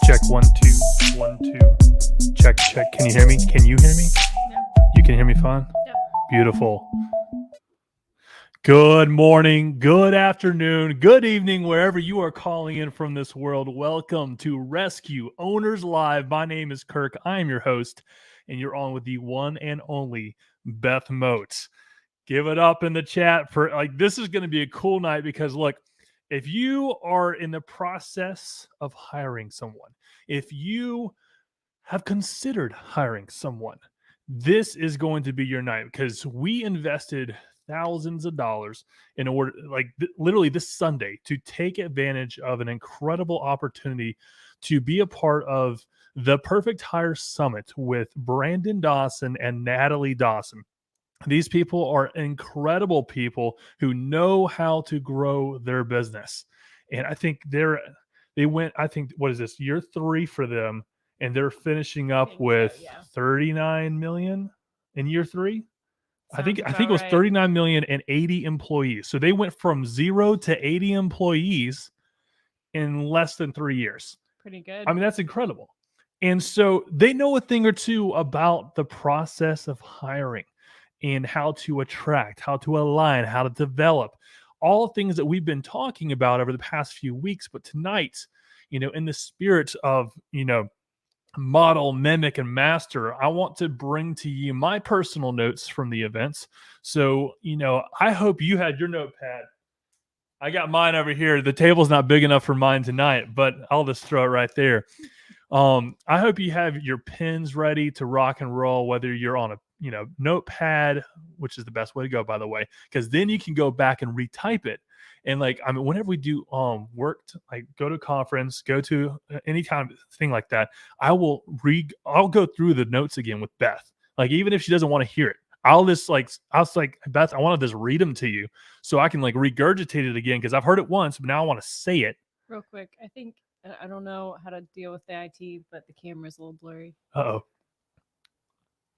Check, 1 2 1 2. Check. Can you hear me? Can you hear me? Yeah. You can hear me fine? Yep. Beautiful. Good morning, good afternoon, good evening, wherever you are calling in from this world. Welcome to Rescue Owners Live. My name is Kirk. I am your host, and you're on with the one and only Beth Mote. Give it up in the chat for this is going to be a cool night because look, if you are in the process of hiring someone, if you have considered hiring someone, this is going to be your night because we invested thousands of dollars in order, literally this Sunday, to take advantage of an incredible opportunity to be a part of the Perfect Hire Summit with Brandon Dawson and Natalie Dawson. These people are incredible people who know how to grow their business. And I think they went, I think, what is this, year 3 for them, and they're finishing up with 39 million in year 3. I think it was 39 million and 80 employees. So they went from 0 to 80 employees in less than 3 years. Pretty good. I mean, that's incredible. And so they know a thing or two about the process of hiring and how to attract, how to align, how to develop, all things that we've been talking about over the past few weeks. But tonight, in the spirit of, model, mimic, and master, I want to bring to you my personal notes from the events. So, I hope you had your notepad. I got mine over here. The table's not big enough for mine tonight, but I'll just throw it right there. I hope you have your pens ready to rock and roll, whether you're on a notepad, which is the best way to go, by the way, because then you can go back and retype it. And whenever we do work, go to a conference, go to any kind of thing like that, I'll go through the notes again with Beth. Even if she doesn't want to hear it, I'll just Beth, I want to just read them to you so I can regurgitate it again because I've heard it once, but now I want to say it. Real quick, I don't know how to deal with the IT, but the camera's a little blurry. Uh-oh.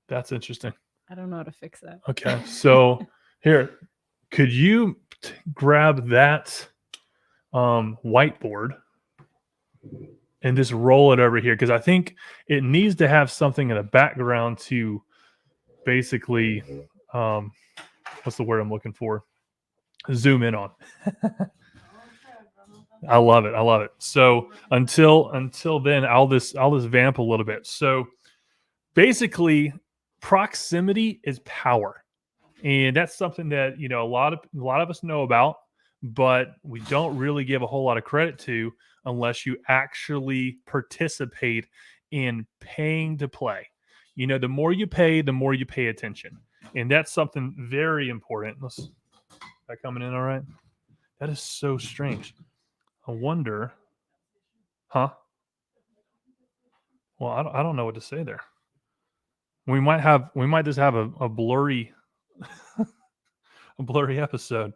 That's interesting. I don't know how to fix that. Okay, so here, could you grab that whiteboard and just roll it over here? Because I think it needs to have something in the background to basically, what's the word I'm looking for? Zoom in on. I love it. So until then, I'll just vamp a little bit. So basically, proximity is power, and that's something that a lot of us know about, but we don't really give a whole lot of credit to unless you actually participate in paying to play. The more you pay, the more you pay attention, and that's something very important. Is that coming in all right? That is so strange. I wonder, huh? Well, I don't know what to say there. We might just have a blurry episode.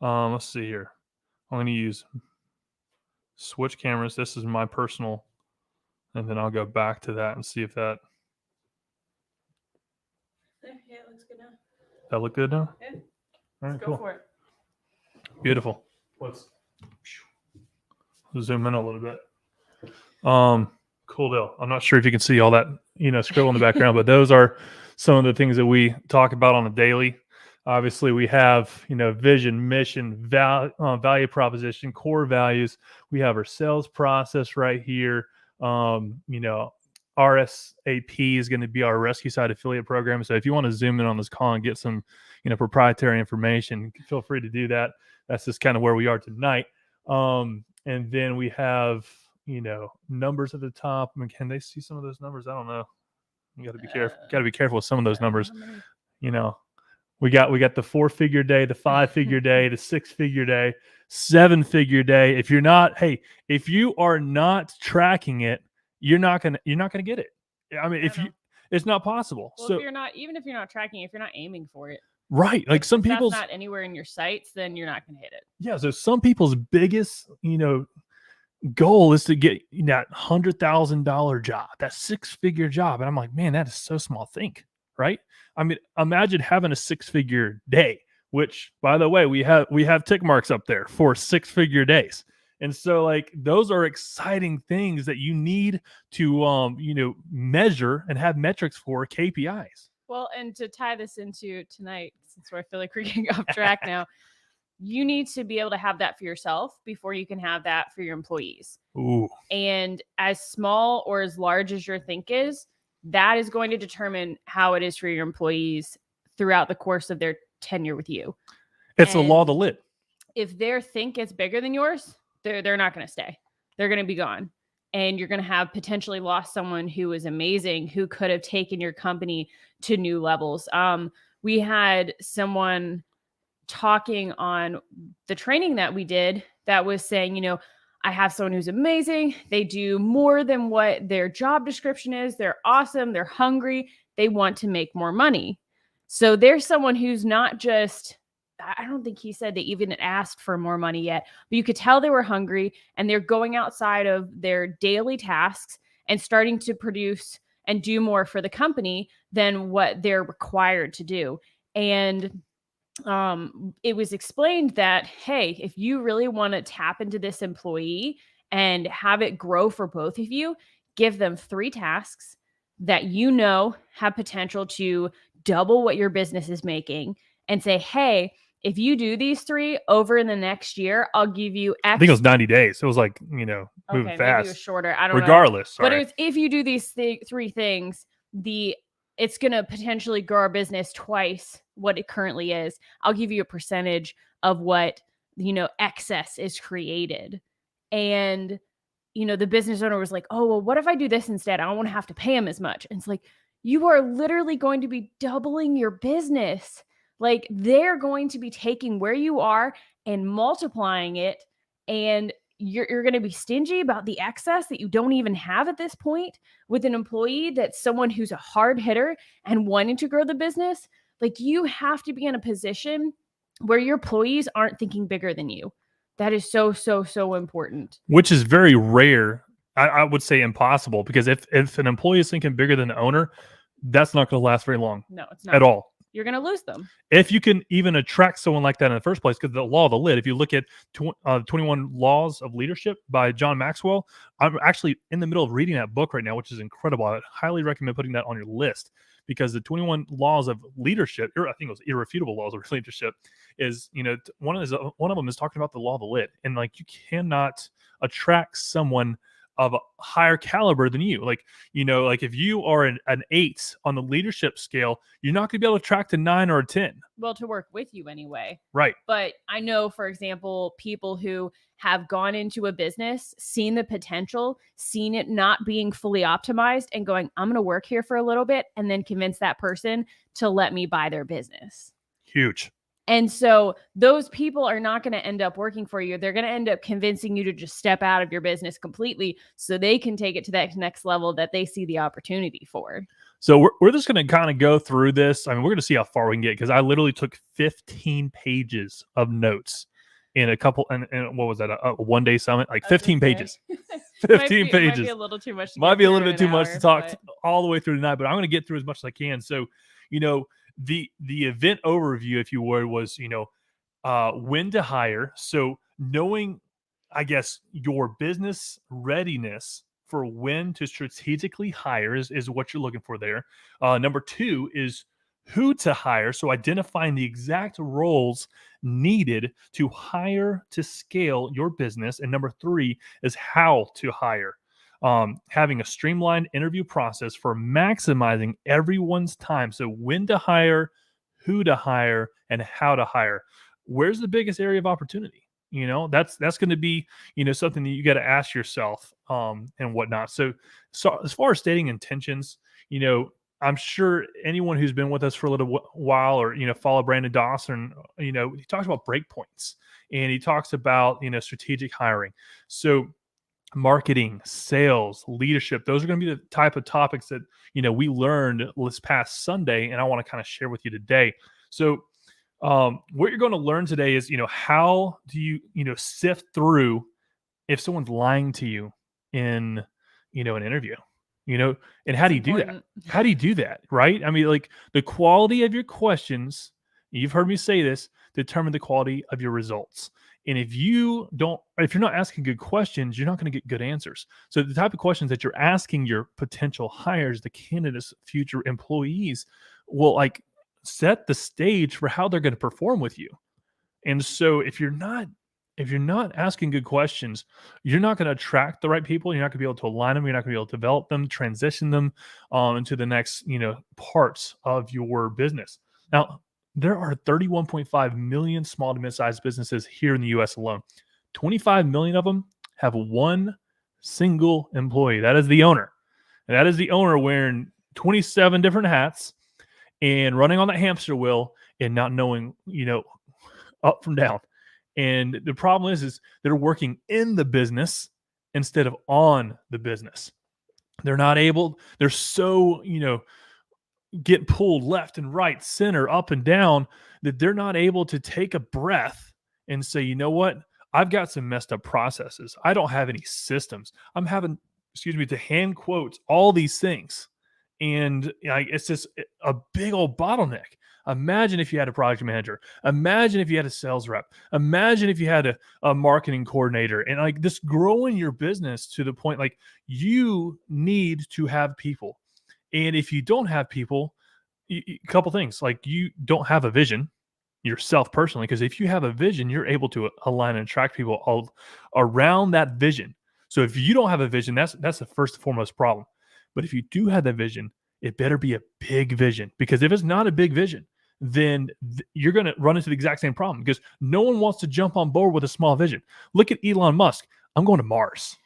Let's see here. I'm going to use switch cameras. This is my personal, and then I'll go back to that and see if that. Yeah, it looks good now. That look good now? Yeah. All right, Go cool. for it. Beautiful. Let's zoom in a little bit. Cool deal. I'm not sure if you can see all that, scribble in the background, but those are some of the things that we talk about on a daily. Obviously, we have, vision, mission, value proposition, core values. We have our sales process right here. RSAP is going to be our Rescue Side affiliate program. So if you want to zoom in on this call and get some, proprietary information, feel free to do that. That's just kind of where we are tonight. And then we have, numbers at the top. I mean, can they see some of those numbers? I don't know. You got to be careful. Got to be careful with some of those numbers. We got the 4-figure day, the 5-figure day, the 6-figure day, 7-figure day. If you are not tracking it, you're not gonna get it. I mean, it's not possible. Well, so even if you're not tracking, if you're not aiming for it, right? Some people's not anywhere in your sights, then you're not gonna hit it. Yeah. So some people's biggest, goal is to get that $100,000 job, that 6-figure job, and I'm like, man, that is so small. Think, right? I mean, imagine having a 6-figure day, which, by the way, we have tick marks up there for 6-figure days. And so like those are exciting things that you need to measure and have metrics for KPIs. Well, and to tie this into tonight, since I feel like we're getting off track now, you need to be able to have that for yourself before you can have that for your employees. Ooh. And as small or as large as your think is, that is going to determine how it is for your employees throughout the course of their tenure with you. It's the law of the lid. If their think is bigger than yours, they're not going to stay. They're going to be gone. And you're going to have potentially lost someone who was amazing, who could have taken your company to new levels. We had someone talking on the training that we did that was saying, I have someone who's amazing. They do more than what their job description is. They're awesome. They're hungry. They want to make more money. So there's someone who's not just, I don't think he said they even asked for more money yet, but you could tell they were hungry and they're going outside of their daily tasks and starting to produce and do more for the company than what they're required to do. And it was explained that, hey, if you really want to tap into this employee and have it grow for both of you, give them 3 tasks that have potential to double what your business is making, and say, hey, if you do these 3 over in the next year, I'll give you X. I think it was 90 days. It was like, moving okay, fast. Maybe it was shorter. I don't know. Regardless, sorry. But it was, if you do these 3 things, it's going to potentially grow our business twice what it currently is. I'll give you a percentage of what, excess is created. And, the business owner was like, oh, well, what if I do this instead? I don't want to have to pay him as much. And it's like, you are literally going to be doubling your business. Like, they're going to be taking where you are and multiplying it. And you're going to be stingy about the excess that you don't even have at this point with an employee that's someone who's a hard hitter and wanting to grow the business. Like, you have to be in a position where your employees aren't thinking bigger than you. That is so, so, so important. Which is very rare. I would say impossible, because if an employee is thinking bigger than the owner, that's not going to last very long. No, it's not. At all. You're going to lose them. If you can even attract someone like that in the first place, because the law of the lid, if you look at 21 Laws of Leadership by John Maxwell, I'm actually in the middle of reading that book right now, which is incredible. I highly recommend putting that on your list, because the 21 Laws of Leadership, I think it was Irrefutable Laws of Leadership, is, one of them is talking about the law of the lid. And like, you cannot attract someone of a higher caliber than you. Like, like if you are an 8 on the leadership scale, you're not going to be able to attract a 9 or a 10. Well, to work with you anyway. Right. But I know, for example, people who have gone into a business, seen the potential, seen it not being fully optimized, and going, I'm going to work here for a little bit, and then convince that person to let me buy their business. Huge. And so those people are not going to end up working for you. They're going to end up convincing you to just step out of your business completely so they can take it to that next level that they see the opportunity for. So we're just going to kind of go through this. I mean, we're going to see how far we can get, because I literally took 15 pages of notes in a couple, and what was that, a one-day summit? Like 15 pages. 15 pages. Might be a little too much. Might be a little bit too much to talk all the way through tonight, but I'm going to get through as much as I can. So, the event overview, if you would, was, when to hire. So knowing, I guess, your business readiness for when to strategically hire is what you're looking for there. Number 2 is who to hire. So identifying the exact roles needed to hire to scale your business. And number 3 is how to hire. Having a streamlined interview process for maximizing everyone's time. So when to hire, who to hire, and how to hire. Where's the biggest area of opportunity? That's going to be, something that you got to ask yourself, and whatnot. So as far as stating intentions, I'm sure anyone who's been with us for a little while, or, follow Brandon Dawson, he talks about breakpoints, and he talks about, strategic hiring. So marketing, sales, leadership, those are going to be the type of topics that, we learned this past Sunday, and I want to kind of share with you today. So what you're going to learn today is, how do you, sift through if someone's lying to you in, an interview, and how do you do that? How do you do that? Right. I mean, like, the quality of your questions, you've heard me say this, determine the quality of your results. And if you're not asking good questions, you're not going to get good answers. So the type of questions that you're asking your potential hires, the candidates, future employees, will like set the stage for how they're going to perform with you. And so if you're not asking good questions, you're not going to attract the right people. You're not going to be able to align them. You're not going to be able to develop them, transition them into the next, parts of your business. Now, there are 31.5 million small to mid-sized businesses here in the U.S. alone. 25 million of them have one single employee. That is the owner. And that is the owner wearing 27 different hats and running on that hamster wheel and not knowing, up from down. And the problem is they're working in the business instead of on the business. They're so, getting pulled left and right, center, up and down, that they're not able to take a breath and say, you know what? I've got some messed up processes. I don't have any systems. I'm having, to hand quotes all these things. And it's just a big old bottleneck. Imagine if you had a project manager. Imagine if you had a sales rep. Imagine if you had a marketing coordinator, and like this growing your business to the point like you need to have people. And if you don't have people, a couple things, like you don't have a vision yourself personally, because if you have a vision, you're able to align and attract people all around that vision. So if you don't have a vision, that's the first and foremost problem. But if you do have that vision, it better be a big vision, because if it's not a big vision, then you're going to run into the exact same problem, because no one wants to jump on board with a small vision. Look at Elon Musk. I'm going to Mars.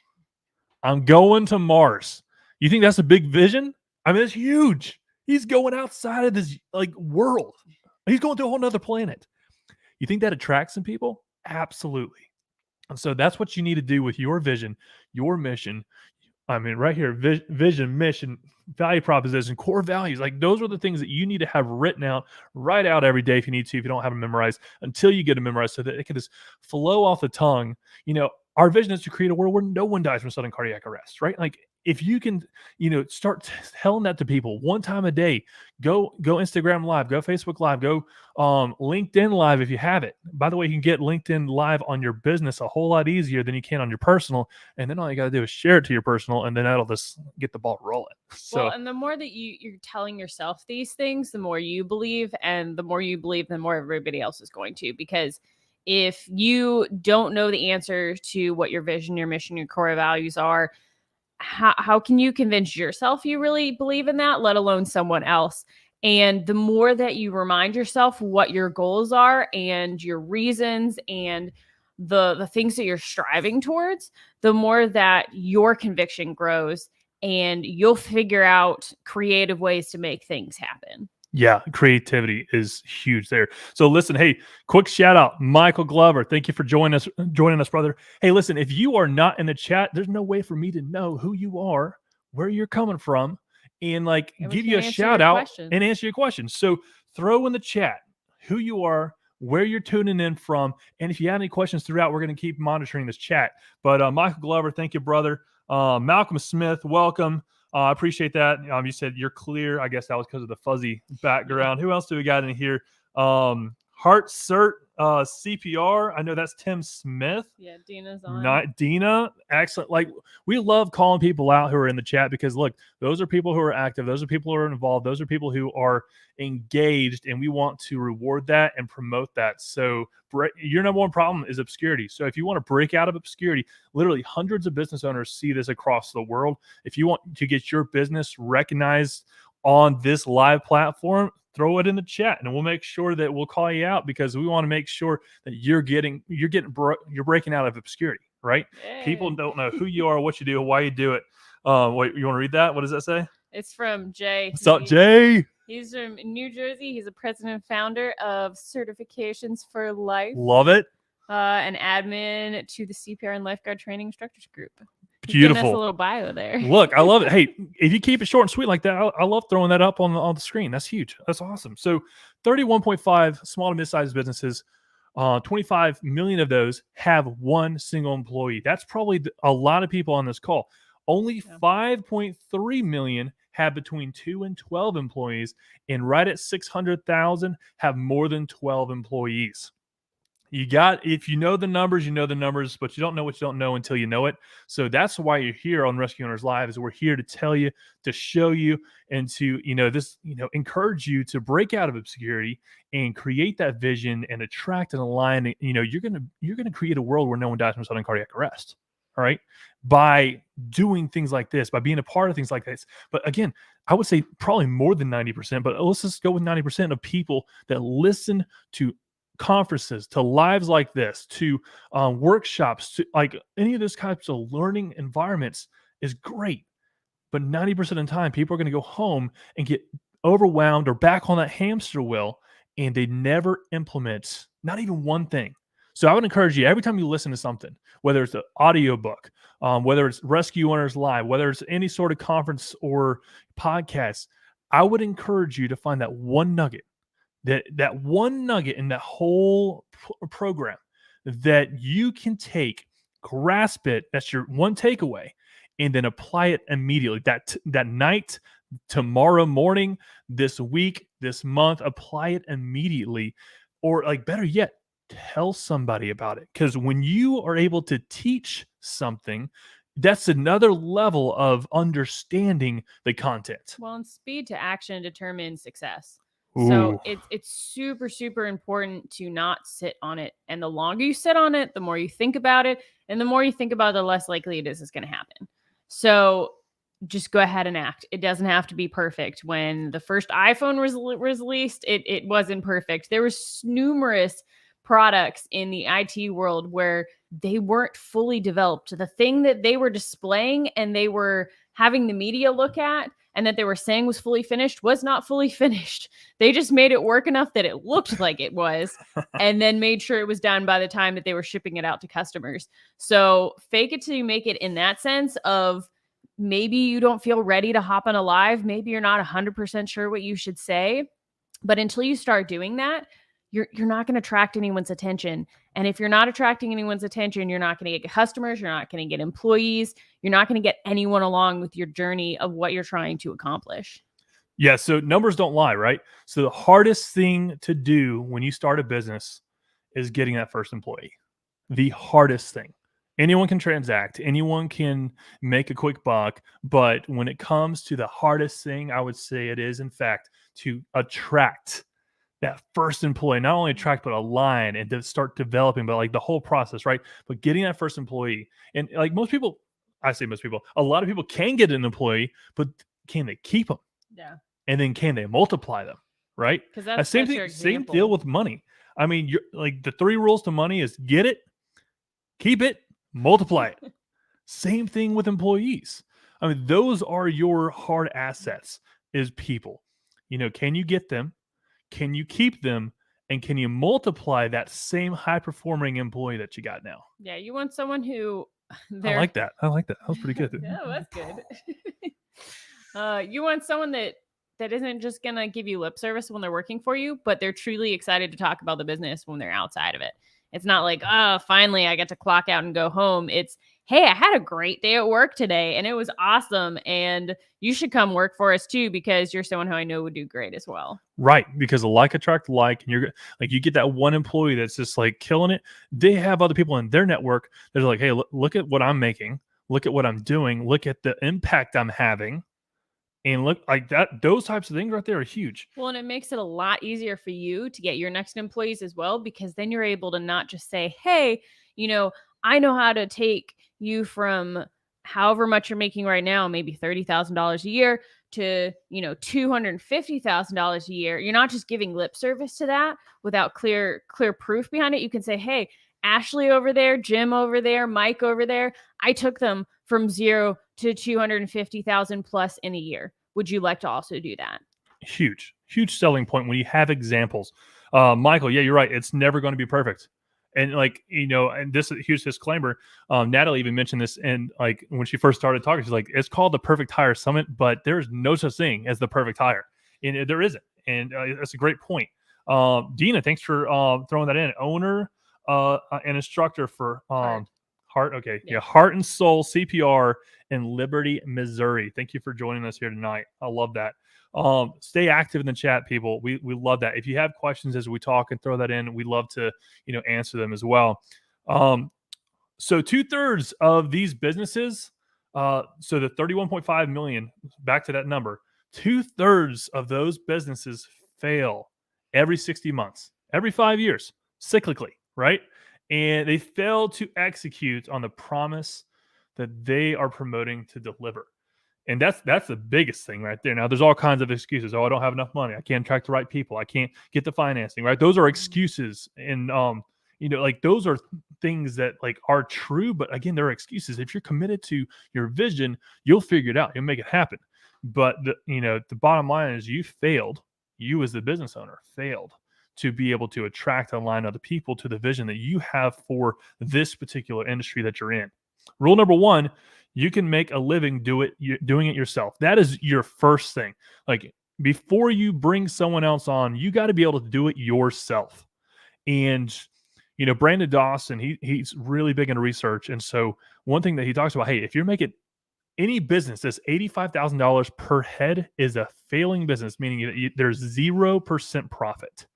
I'm going to Mars. You think that's a big vision? I mean, it's huge. He's going outside of this world. He's going to a whole nother planet. You think that attracts some people? Absolutely. And so that's what you need to do with your vision, your mission. I mean, right here, vision, mission, value proposition, core values. Like those are the things that you need to have written out, write out every day if you need to, if you don't have them memorized, until you get them memorized so that it can just flow off the tongue. Our vision is to create a world where no one dies from sudden cardiac arrest, right? Like if you can, start telling that to people one time a day, go Instagram Live, go Facebook Live, go LinkedIn Live if you have it. By the way, you can get LinkedIn Live on your business a whole lot easier than you can on your personal. And then all you got to do is share it to your personal, and then that'll just get the ball rolling. So, and the more that you're telling yourself these things, the more you believe, and the more you believe, the more everybody else is going to. Because if you don't know the answer to what your vision, your mission, your core values are, how can you convince yourself you really believe in that, let alone someone else? And the more that you remind yourself what your goals are and your reasons and the things that you're striving towards, the more that your conviction grows, and you'll figure out creative ways to make things happen. Yeah, creativity is huge there. So listen, hey, quick shout out, Michael Glover. Thank you for joining us, brother. Hey, listen, if you are not in the chat, there's no way for me to know who you are, where you're coming from, and give you a shout out and answer your questions. So throw in the chat who you are, where you're tuning in from, and if you have any questions throughout, we're going to keep monitoring this chat. But Michael Glover, thank you, brother. Malcolm Smith, welcome. I appreciate that. You said you're clear. I guess that was because of the fuzzy background. Who else do we got in here? Heart Cert CPR. I know that's Tim Smith. Yeah, Dina's on. Not Dina. Excellent. We love calling people out who are in the chat, because look, those are people who are active. Those are people who are involved. Those are people who are engaged, and we want to reward that and promote that. So your number one problem is obscurity. So if you want to break out of obscurity, literally hundreds of business owners see this across the world. If you want to get your business recognized on this live platform, throw it in the chat, and we'll make sure that we'll call you out, because we want to make sure that you're breaking out of obscurity, right? Yay. People don't know who you are, what you do, why you do it. Wait, you want to read that? What does that say? It's from Jay. What's up, Jay? He's from New Jersey. He's a president and founder of Certifications for Life. Love it. An admin to the CPR and Lifeguard Training Instructors Group. Beautiful. That's a little bio there. Look, I love it. Hey, if you keep it short and sweet like that, I love throwing that up on the screen. That's huge. That's awesome. So 31.5 small to mid-sized businesses, 25 million of those have one single employee. That's probably a lot of people on this call. Only 5.3 million have between 2 and 12 employees, and right at 600,000 have more than 12 employees. If you know the numbers, you know the numbers, but you don't know what you don't know until you know it. So that's why you're here on Rescue Owners Live, is we're here to tell you, to show you, and to, encourage you to break out of obscurity and create that vision and attract and align. You're gonna create a world where no one dies from sudden cardiac arrest. All right. By doing things like this, by being a part of things like this. But again, I would say probably more than 90%, but let's just go with 90% of people that listen to conferences, to lives like this, to workshops, to like any of those types of learning environments is great. But 90% of the time, people are going to go home and get overwhelmed or back on that hamster wheel, and they never implement not even one thing. So I would encourage you, every time you listen to something, whether it's an audiobook, whether it's Rescue Owners Live, whether it's any sort of conference or podcast, I would encourage you to find that one nugget, that one nugget in that whole program that you can take, grasp it. That's your one takeaway, and then apply it immediately. That night, tomorrow morning, this week, this month, apply it immediately, or like better yet, tell somebody about it. Because when you are able to teach something, that's another level of understanding the content. Well, and speed to action determines success. Ooh. So it's super, super important to not sit on it. And the longer you sit on it, the more you think about it. And the more you think about it, the less likely it is it's going to happen. So just go ahead and act. It doesn't have to be perfect. When the first iPhone was released, it wasn't perfect. There was numerous products in the IT world where they weren't fully developed. The thing that they were displaying and they were having the media look at and that they were saying was fully finished was not fully finished. They just made it work enough that it looked like it was, and then made sure it was done by the time that they were shipping it out to customers. So fake it till you make it, in that sense of maybe you don't feel ready to hop on a live. Maybe you're not 100% sure what you should say. But until you start doing that, you're not going to attract anyone's attention. And if you're not attracting anyone's attention, you're not going to get customers, you're not going to get employees, you're not going to get anyone along with your journey of what you're trying to accomplish. Yeah, so numbers don't lie, right? So the hardest thing to do when you start a business is getting that first employee. The hardest thing. Anyone can transact, anyone can make a quick buck, but when it comes to the hardest thing, I would say it is, in fact, to attract that first employee. Not only attract, but align and to start developing, but like the whole process, right? But getting that first employee. And like most people, I say most people, a lot of people can get an employee, but can they keep them? Yeah. And then can they multiply them, right? Because that's same your thing, same example. deal with money. I mean, you're like the 3 rules to money is get it, keep it, multiply it. Same thing with employees. I mean, those are your hard assets, is people. Can you get them? Can you keep them? And can you multiply that same high performing employee that you got now? Yeah, you want someone who I like that. That was pretty good. Yeah, that's good. You want someone that isn't just gonna give you lip service when they're working for you, but they're truly excited to talk about the business when they're outside of it. It's not like, oh, finally I get to clock out and go home. It's, hey, I had a great day at work today and it was awesome. And you should come work for us too, because you're someone who I know would do great as well. Right. Because like attract like, and you're like, you get that one employee that's just like killing it. They have other people in their network that are like, hey, look at what I'm making. Look at what I'm doing. Look at the impact I'm having. And look like that, those types of things right there are huge. Well, and it makes it a lot easier for you to get your next employees as well, because then you're able to not just say, hey, I know how to take you from however much you're making right now, maybe $30,000 a year to, $250,000 a year. You're not just giving lip service to that without clear proof behind it. You can say, hey, Ashley over there, Jim over there, Mike over there, I took them from 0 to 250,000 plus in a year. Would you like to also do that? Huge selling point when you have examples. Michael, yeah, you're right. It's never going to be perfect. And and this is a huge disclaimer. Natalie even mentioned this, and like when she first started talking, she's like, it's called the Perfect Hire Summit, but there's no such thing as the perfect hire. And there isn't. And that's a great point. Dina, thanks for throwing that in. Owner and instructor for Heart. Okay. Yeah. Heart and Soul CPR in Liberty, Missouri. Thank you for joining us here tonight. I love that. Stay active in the chat, people. We love that. If you have questions as we talk and throw that in, we love to, answer them as well. So 2/3 of these businesses, so the 31.5 million, back to that number, 2/3 of those businesses fail every 60 months, every 5 years, cyclically, right? And they fail to execute on the promise that they are promoting to deliver. And that's the biggest thing right there. Now, there's all kinds of excuses. Oh, I don't have enough money. I can't attract the right people. I can't get the financing, right? Those are excuses. And like those are things that like are true, but again, they're excuses. If you're committed to your vision, you'll figure it out. You'll make it happen. But the bottom line is you failed. You as the business owner failed to be able to attract and align other people to the vision that you have for this particular industry that you're in. Rule number one, you can make a living doing it yourself. That is your first thing. Like before you bring someone else on, you got to be able to do it yourself. And Brandon Dawson, he's really big into research. And so one thing that he talks about, hey, if you're making any business that's $85,000 per head is a failing business, meaning that there's 0% profit.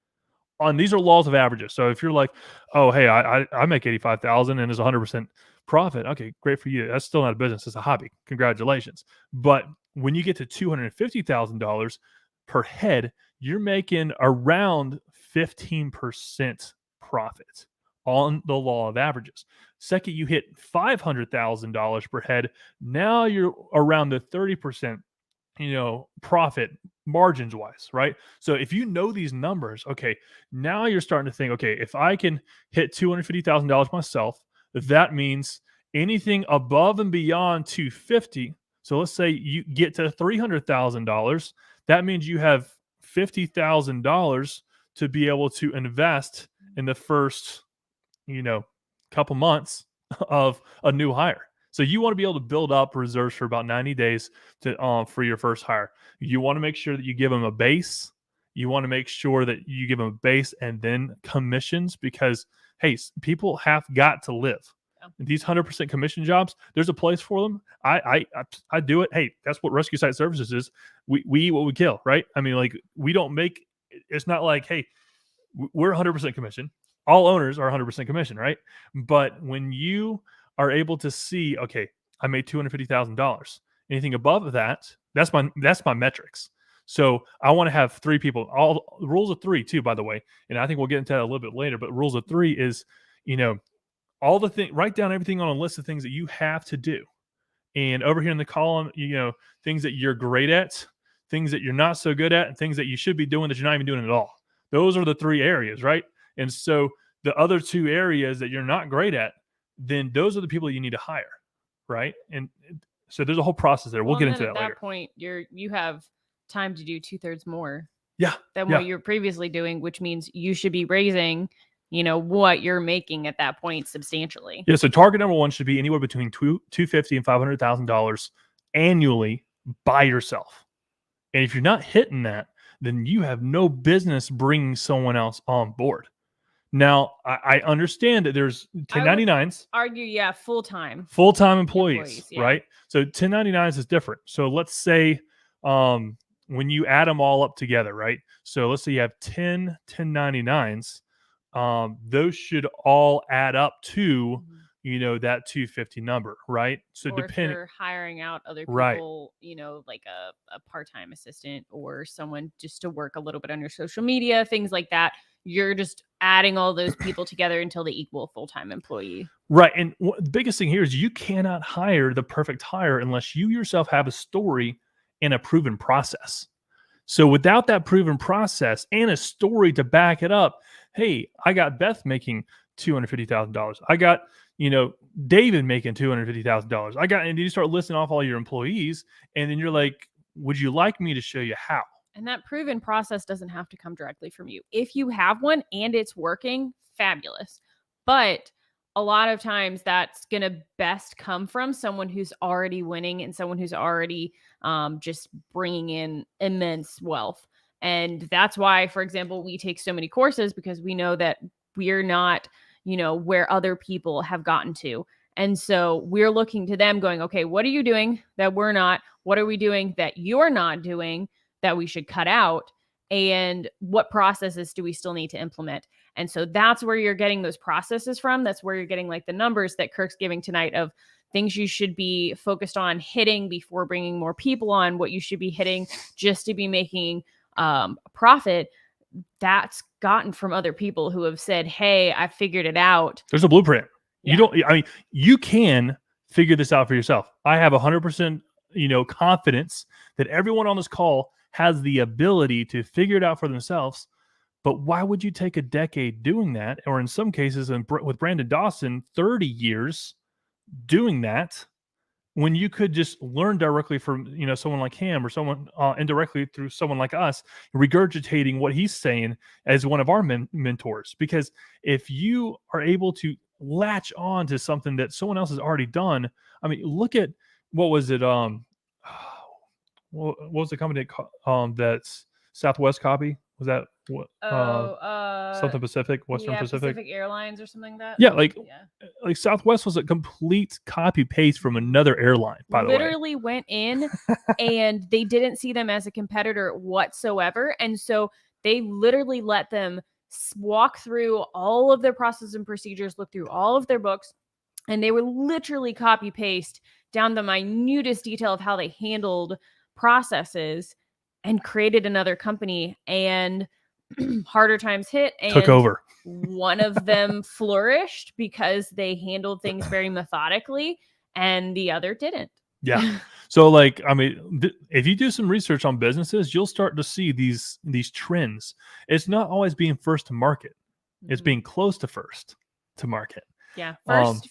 These are laws of averages. So if you're like, oh, hey, I make 85,000 and it's 100% profit. Okay, great for you. That's still not a business. It's a hobby. Congratulations. But when you get to $250,000 per head, you're making around 15% profit on the law of averages. Second, you hit $500,000 per head. Now you're around the 30%, profit margins wise, right? So if you know these numbers, okay, now you're starting to think, okay, if I can hit $250,000 myself, that means anything above and beyond 250. So let's say you get to $300,000. That means you have $50,000 to be able to invest in the first, couple months of a new hire. So you want to be able to build up reserves for about 90 days for your first hire. You want to make sure that you give them a base. You want to make sure that you give them a base and then commissions because, hey, people have got to live. Yeah. These 100% commission jobs, there's a place for them. I do it. Hey, that's what Rescue Site Services is. We eat what we kill, right? I mean, like we don't make. It's not like, hey, we're 100% commission. All owners are 100% commission, right? But when you are able to see, okay, I made $250,000. Anything above that, that's my metrics. So I want to have 3 people. All rules of 3 too, by the way. And I think we'll get into that a little bit later. But rules of 3 is, all the thing. Write down everything on a list of things that you have to do. And over here in the column, things that you're great at, things that you're not so good at, and things that you should be doing that you're not even doing at all. Those are the 3 areas, right? And so the other 2 areas that you're not great at, then those are the people you need to hire, right? And so there's a whole process there. We'll get into that later. At that point, you have time to do 2/3 more than what you're previously doing, which means you should be raising, what you're making at that point substantially. Yeah, so target number 1 should be anywhere between $250,000 and $500,000 annually by yourself. And if you're not hitting that, then you have no business bringing someone else on board. Now, I understand that there's 1099s. Argue, full-time employees, right? So 1099s is different. So let's say when you add them all up together, right? So let's say you have 10 1099s. Those should all add up to, that 250 number, right? So depending, if you're hiring out other people, right, like a part-time assistant or someone just to work a little bit on your social media, things like that. You're just adding all those people together until they equal a full-time employee. Right. And the biggest thing here is you cannot hire the perfect hire unless you yourself have a story and a proven process. So without that proven process and a story to back it up, hey, I got Beth making $250,000. I got, David making $250,000. And you start listing off all your employees, and then you're like, would you like me to show you how? And that proven process doesn't have to come directly from you. If you have one and it's working, fabulous. But a lot of times that's going to best come from someone who's already winning and someone who's already just bringing in immense wealth. And that's why, for example, we take so many courses, because we know that we're not, where other people have gotten to. And so we're looking to them going, okay, what are you doing that we're not? What are we doing that you're not doing? that we should cut out, and what processes do we still need to implement. And so that's where you're getting those processes from. That's where you're getting like the numbers that Kirk's giving tonight of things you should be focused on hitting before bringing more people on, what you should be hitting just to be making a profit. That's gotten from other people who have said, hey, I figured it out. There's a blueprint. Yeah. You can figure this out for yourself. I have 100%, confidence that everyone on this call has the ability to figure it out for themselves. But why would you take a decade doing that? Or in some cases, with Brandon Dawson, 30 years doing that, when you could just learn directly from someone like him, or someone indirectly through someone like us, regurgitating what he's saying as one of our mentors. Because if you are able to latch on to something that someone else has already done, I mean, look at what was it? What was the company that's Southwest copy? Was that what? Something Pacific, Western Pacific Airlines or something like that. Yeah, like Southwest was a complete copy paste from another airline. By the way, literally went in and they didn't see them as a competitor whatsoever, and so they literally let them walk through all of their processes and procedures, look through all of their books, and they were literally copy paste down the minutest detail of how they handled processes, and created another company. And harder times hit and took over. One of them flourished because they handled things very methodically, and the other didn't. Yeah. So if you do some research on businesses, you'll start to see these trends. It's not always being first to market. It's being close to first to market. Yeah.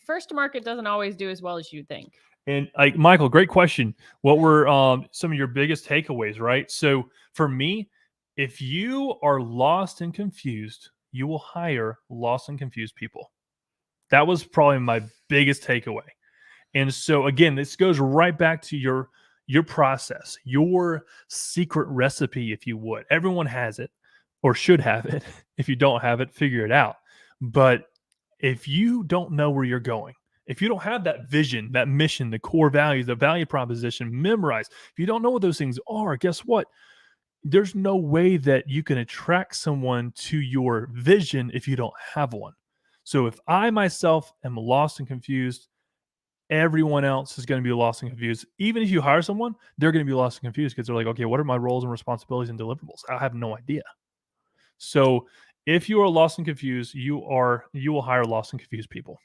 First to market doesn't always do as well as you think. And Michael, great question. What were some of your biggest takeaways, right? So for me, if you are lost and confused, you will hire lost and confused people. That was probably my biggest takeaway. And so again, this goes right back to your process, your secret recipe, if you would. Everyone has it or should have it. If you don't have it, figure it out. But if you don't know where you're going, if you don't have that vision, that mission, the core values, the value proposition memorized, if you don't know what those things are, guess what? There's no way that you can attract someone to your vision if you don't have one. So if I myself am lost and confused, everyone else is going to be lost and confused. Even if you hire someone, they're going to be lost and confused because they're like, okay, what are my roles and responsibilities and deliverables? I have no idea. So if you are lost and confused, you will hire lost and confused people.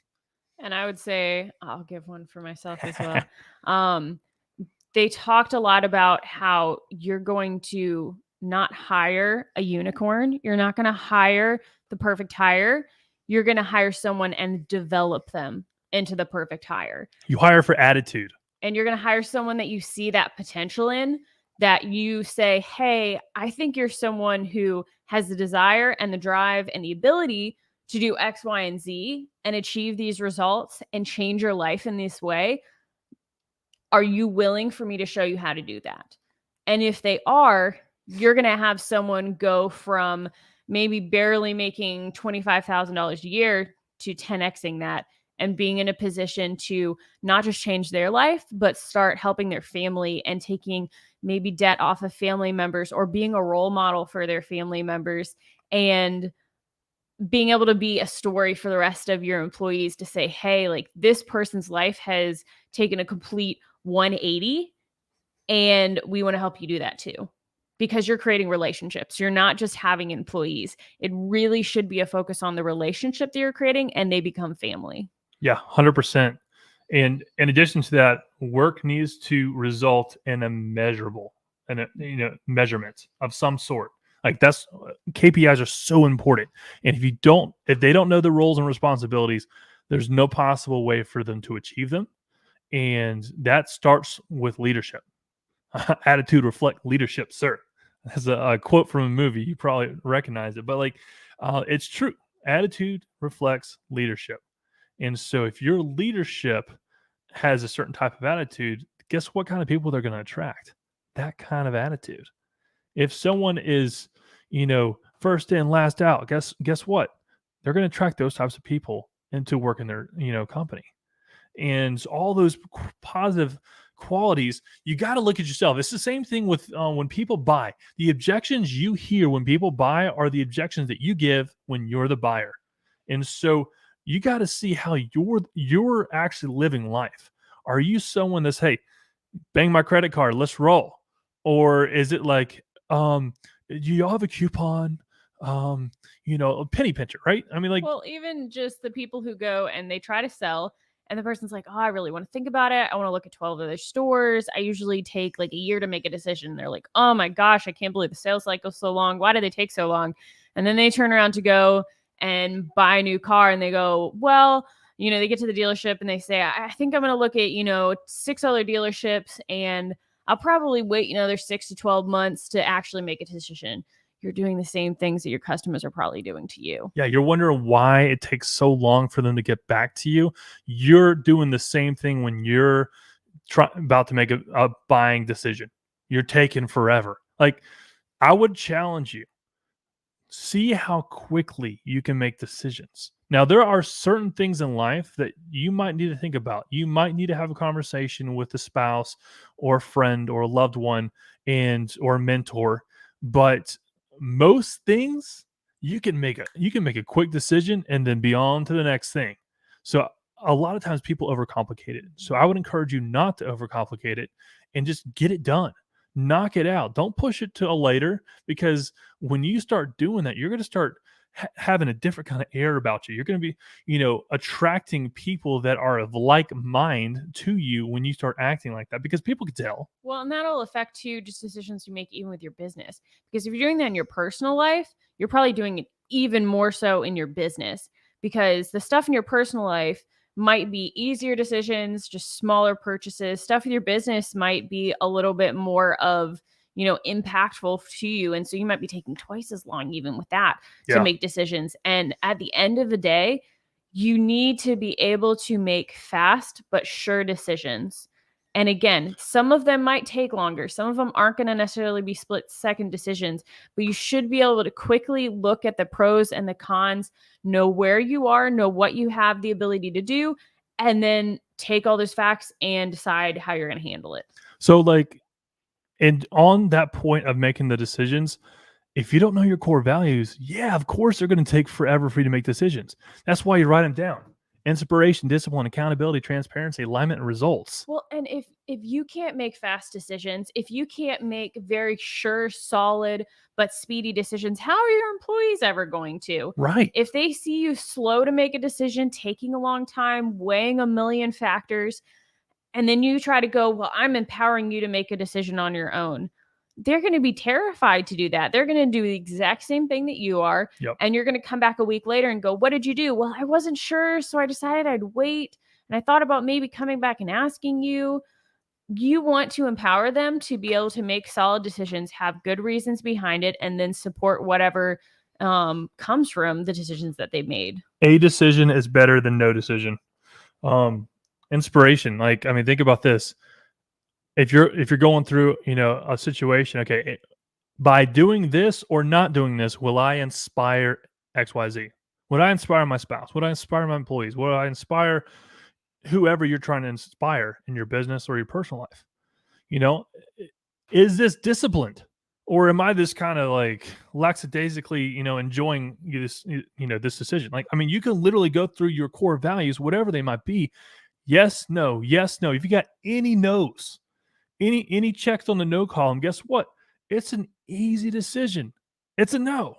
And I would say, I'll give one for myself as well. They talked a lot about how you're going to not hire a unicorn. You're not going to hire the perfect hire. You're going to hire someone and develop them into the perfect hire. You hire for attitude. And you're going to hire someone that you see that potential in, that you say, hey, I think you're someone who has the desire and the drive and the ability to do X, Y, and Z and achieve these results and change your life in this way. Are you willing for me to show you how to do that? And if they are, you're going to have someone go from maybe barely making $25,000 a year to 10xing that and being in a position to not just change their life, but start helping their family and taking maybe debt off of family members or being a role model for their family members and being able to be a story for the rest of your employees to say, hey, like this person's life has taken a complete 180 and we want to help you do that too, because you're creating relationships. You're not just having employees. It really should be a focus on the relationship that you're creating and they become family. Yeah, 100%. And in addition to that, work needs to result in a measurable and measurement of some sort. Like that's KPIs are so important. And if they don't know the roles and responsibilities, there's no possible way for them to achieve them. And that starts with leadership. Attitude reflect leadership, sir. That's a quote from a movie. You probably recognize it, but it's true. Attitude reflects leadership. And so if your leadership has a certain type of attitude, guess what kind of people they're going to attract? That kind of attitude. If someone is, first in, last out, guess what? They're going to attract those types of people into work in their, company. And all those positive qualities, you got to look at yourself. It's the same thing with when people buy. The objections you hear when people buy are the objections that you give when you're the buyer. And so you got to see how you're actually living life. Are you someone that's, hey, bang my credit card, let's roll? Or is it like, do y'all have a coupon? A penny pincher, right? I mean, like, Well, even just the people who go and they try to sell, and the person's like, oh, I really want to think about it. I want to look at 12 other stores. I usually take like a year to make a decision. They're like, oh my gosh, I can't believe the sales cycle's so long. Why do they take so long? And then they turn around to go and buy a new car, and they go, well, they get to the dealership and they say, I think I'm going to look at, 6 other dealerships, and I'll probably wait another 6 to 12 months to actually make a decision. You're doing the same things that your customers are probably doing to you. yeah, you're wondering why it takes so long for them to get back to you. You're doing the same thing when you're about to make a buying decision. You're taking forever. Like, I would challenge you, see how quickly you can make decisions. Now, there are certain things in life that you might need to think about. You might need to have a conversation with a spouse or a friend or a loved one or a mentor, but most things you can make a quick decision and then be on to the next thing. So a lot of times people overcomplicate it. So I would encourage you not to overcomplicate it and just get it done. Knock it out. Don't push it till later, because when you start doing that, you're going to start having a different kind of air about you. You're going to be, attracting people that are of like mind to you when you start acting like that, because people can tell. Well, and that'll affect too just decisions you make even with your business. Because if you're doing that in your personal life, you're probably doing it even more so in your business, because the stuff in your personal life might be easier decisions, just smaller purchases. Stuff with your business might be a little bit more of, impactful to you. And so you might be taking twice as long even with that to make decisions. And at the end of the day, you need to be able to make fast but sure decisions. And again, some of them might take longer. Some of them aren't going to necessarily be split-second decisions, but you should be able to quickly look at the pros and the cons, know where you are, know what you have the ability to do, and then take all those facts and decide how you're going to handle it. So, and on that point of making the decisions, if you don't know your core values, yeah, of course they're going to take forever for you to make decisions. That's why you write them down. Inspiration, discipline, accountability, transparency, alignment, and results. Well, and if you can't make fast decisions, if you can't make very sure, solid, but speedy decisions, how are your employees ever going to? Right. If they see you slow to make a decision, taking a long time, weighing a million factors, and then you try to go, well, I'm empowering you to make a decision on your own, they're going to be terrified to do that. They're going to do the exact same thing that you are. Yep. And you're going to come back a week later and go, what did you do? Well, I wasn't sure, so I decided I'd wait. And I thought about maybe coming back and asking you. You want to empower them to be able to make solid decisions, have good reasons behind it, and then support whatever comes from the decisions that they've made. A decision is better than no decision. Inspiration. Think about this. If you're going through, a situation, okay, by doing this or not doing this, will I inspire XYZ? Would I inspire my spouse? Would I inspire my employees? Would I inspire whoever you're trying to inspire in your business or your personal life? Is this disciplined, or am I this kind of like lackadaisically, enjoying this, this decision? You can literally go through your core values, whatever they might be. Yes, no, yes, no. If you got any no's, any checks on the no column, guess what? It's an easy decision. It's a no.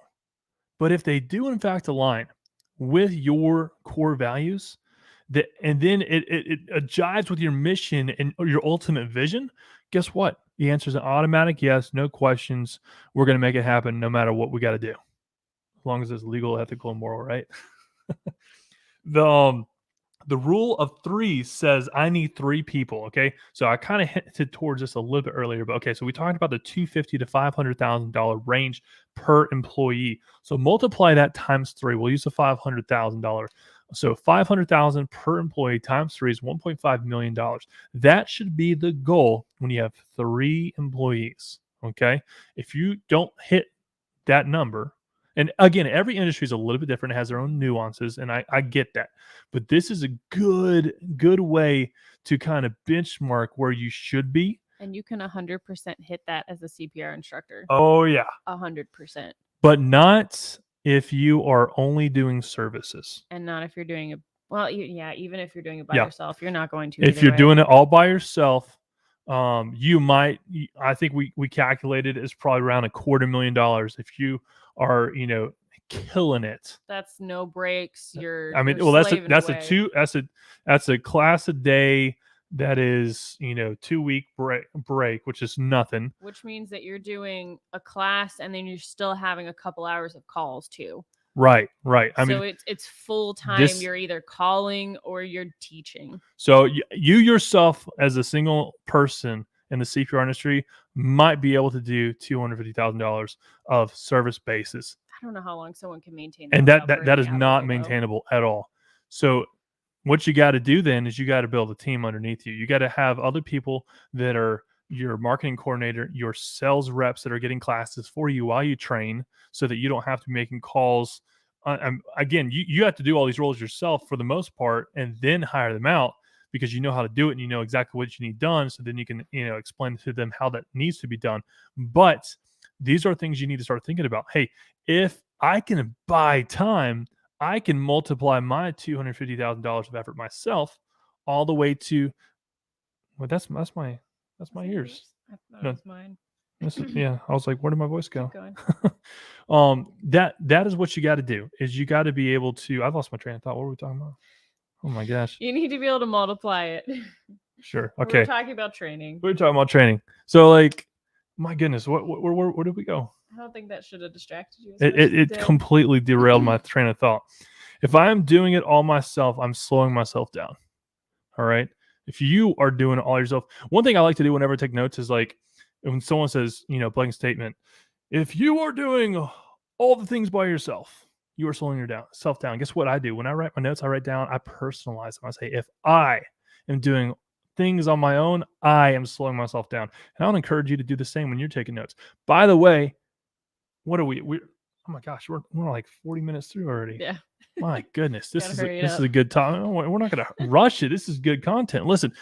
But if they do in fact align with your core values, and then it jives with your mission and your ultimate vision, guess what? The answer is an automatic yes, no questions. We're going to make it happen no matter what we got to do. As long as it's legal, ethical, and moral, right? The rule of 3 says I need 3 people. Okay, so I kind of hinted towards this a little bit earlier, but okay, so we talked about the $250,000 to $500,000 range per employee. So multiply that times 3. We'll use the $500,000. So $500,000 per employee times 3 is $1.5 million. That should be the goal when you have 3 employees. Okay, if you don't hit that number, And again, every industry is a little bit different. It has their own nuances, and I get that. But this is a good way to kind of benchmark where you should be. And you can 100% hit that as a CPR instructor. Oh yeah, 100%. but not if you are only doing services. And not if you're doing it. Well, yeah, even if you're doing it by Yeah. yourself, you're not going to. If either you're way. doing it all by yourself, you might. I think we calculated it's probably around $250,000 if you are killing it. That's no breaks. You're. I mean, you're well, that's slaving that's away. that's a class a day. That is 2-week break, which is nothing. Which means that you're doing a class and then you're still having a couple hours of calls too. Right. I so mean, it's full time. You're either calling or you're teaching. So you yourself, as a single person in the CPR industry, might be able to do $250,000 of service basis. I don't know how long someone can maintain and that is not maintainable at all. So what you got to do then is you got to build a team underneath you. You got to have other people that are your marketing coordinator, your sales reps that are getting classes for you while you train, so that you don't have to be making calls. Again, you have to do all these roles yourself for the most part, and then hire them out because you know how to do it and you know exactly what you need done. So then you can explain to them how that needs to be done. But these are things you need to start thinking about. Hey, if I can buy time, I can multiply my $250,000 of effort myself all the way to. Well, that's my ears. I thought it was mine. Yeah, I was like, where did my voice go? Keep going. That is what you got to do. Is you got to be able to. I've lost my train of thought. What were we talking about? Oh my gosh. You need to be able to multiply it. Sure. Okay. We're talking about training. We're talking about training. So, like, my goodness, where did we go? I don't think that should have distracted you. It completely derailed my train of thought. If I'm doing it all myself, I'm slowing myself down. All right. If you are doing it all yourself, one thing I like to do whenever I take notes is like when someone says, blank statement, if you are doing all the things by yourself, you are slowing yourself down. Guess what I do? When I write my notes, I write down, I personalize them. I say, if I am doing things on my own, I am slowing myself down. And I would encourage you to do the same when you're taking notes. By the way, what are we? Oh my gosh, we're like 40 minutes through already. Yeah. My goodness, this is Gotta a good time. We're not going to rush it. This is good content. Listen,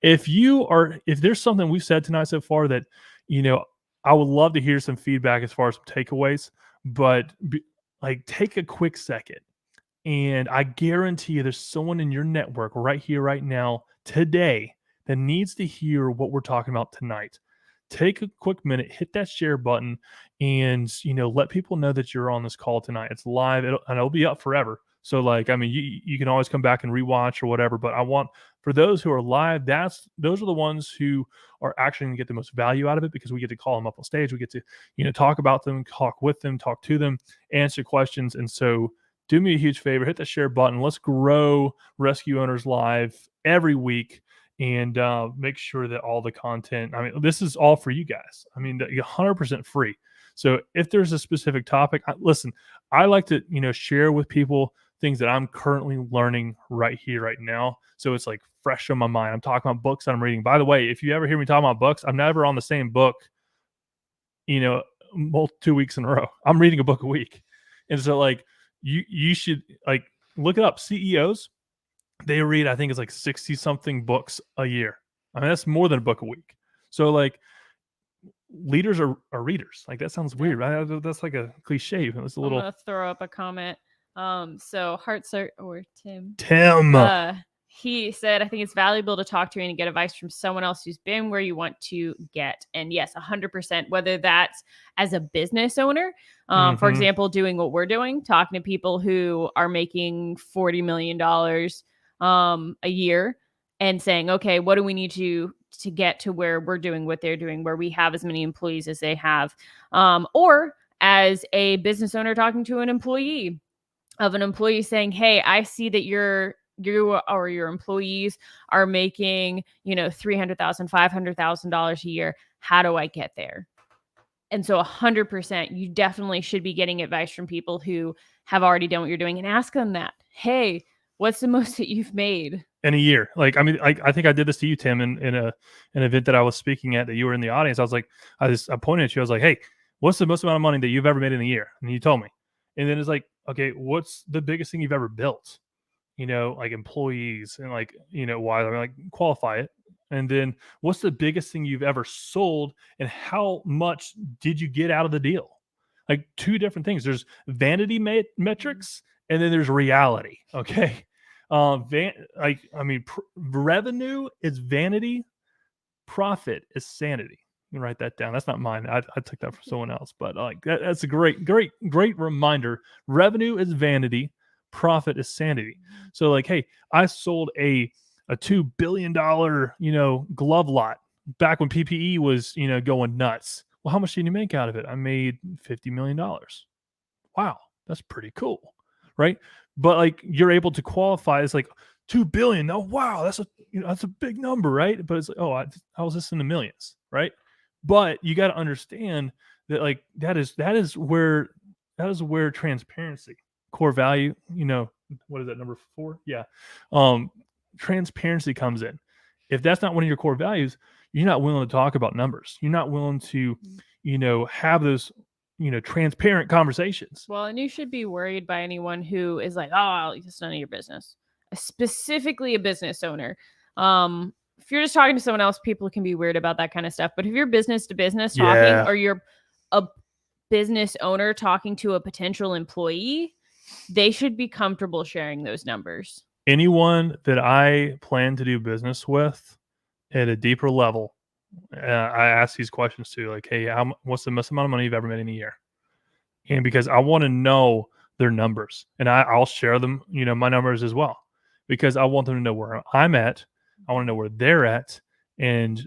if there's something we've said tonight so far that I would love to hear some feedback as far as some takeaways. But take a quick second, and I guarantee you, there's someone in your network right here, right now, today that needs to hear what we're talking about tonight. Take a quick minute, hit that share button, and let people know that you're on this call tonight. It's live, and it'll be up forever. So you can always come back and rewatch or whatever. But I want, for those who are live, those are the ones who are actually going to get the most value out of it, because we get to call them up on stage. We get to talk about them, talk with them, talk to them, answer questions. And so do me a huge favor, hit the share button. Let's grow Rescue Owners Live every week. And make sure that all the content, this is all for you guys. 100% free. So if there's a specific topic, listen, I like to, share with people things that I'm currently learning right here, right now. So it's like fresh on my mind. I'm talking about books that I'm reading. By the way, if you ever hear me talking about books, I'm never on the same book, 2 weeks in a row. I'm reading a book a week. And so you should look it up. CEOs, they read, I think it's 60 something books a year. That's more than a book a week. So leaders are readers. That sounds weird, right? That's like a cliche. It's a little. I'm gonna throw up a comment. So Tim. He said, I think it's valuable to talk to and get advice from someone else who's been where you want to get. And yes, 100%, whether that's as a business owner, for example, doing what we're doing, talking to people who are making $40 million a year and saying, okay, what do we need to get to where we're doing what they're doing, where we have as many employees as they have, or as a business owner talking to an employee saying, hey, I see that you or your employees are making, $300,000, $500,000 a year. How do I get there? And so 100%, you definitely should be getting advice from people who have already done what you're doing, and ask them that. Hey, what's the most that you've made in a year? I think I did this to you, Tim, in an event that I was speaking at, that you were in the audience. I was like, I pointed at you. I was like, hey, what's the most amount of money that you've ever made in a year? And you told me. And then it's like, okay, what's the biggest thing you've ever built? Like employees and like, why? Like qualify it. And then what's the biggest thing you've ever sold and how much did you get out of the deal? Like two different things. There's vanity metrics and then there's reality. Okay. Revenue is vanity, profit is sanity. You can write that down. That's not mine. I took that from someone else, but that's a great reminder. Revenue is vanity, profit is sanity. So like, hey, I sold a $2 billion, glove lot back when PPE was, going nuts. Well, how much did you make out of it? I made $50 million. Wow, that's pretty cool, right? But like you're able to qualify as like 2 billion. Oh, wow, that's a big number, right? But it's like, oh, I was just in the millions, right? But you got to understand that like that is where transparency, core value, what is that, number 4? Yeah. Transparency comes in. If that's not one of your core values, you're not willing to talk about numbers. You're not willing to, have those, transparent conversations. Well, and you should be worried by anyone who is like, oh, it's none of your business. Specifically a business owner. If you're just talking to someone else, people can be weird about that kind of stuff. But if you're business to business talking, or you're a business owner talking to a potential employee, they should be comfortable sharing those numbers. Anyone that I plan to do business with at a deeper level, I ask these questions too, like, hey, what's the most amount of money you've ever made in a year? And because I want to know their numbers, and I'll share them, my numbers as well, because I want them to know where I'm at. I want to know where they're at and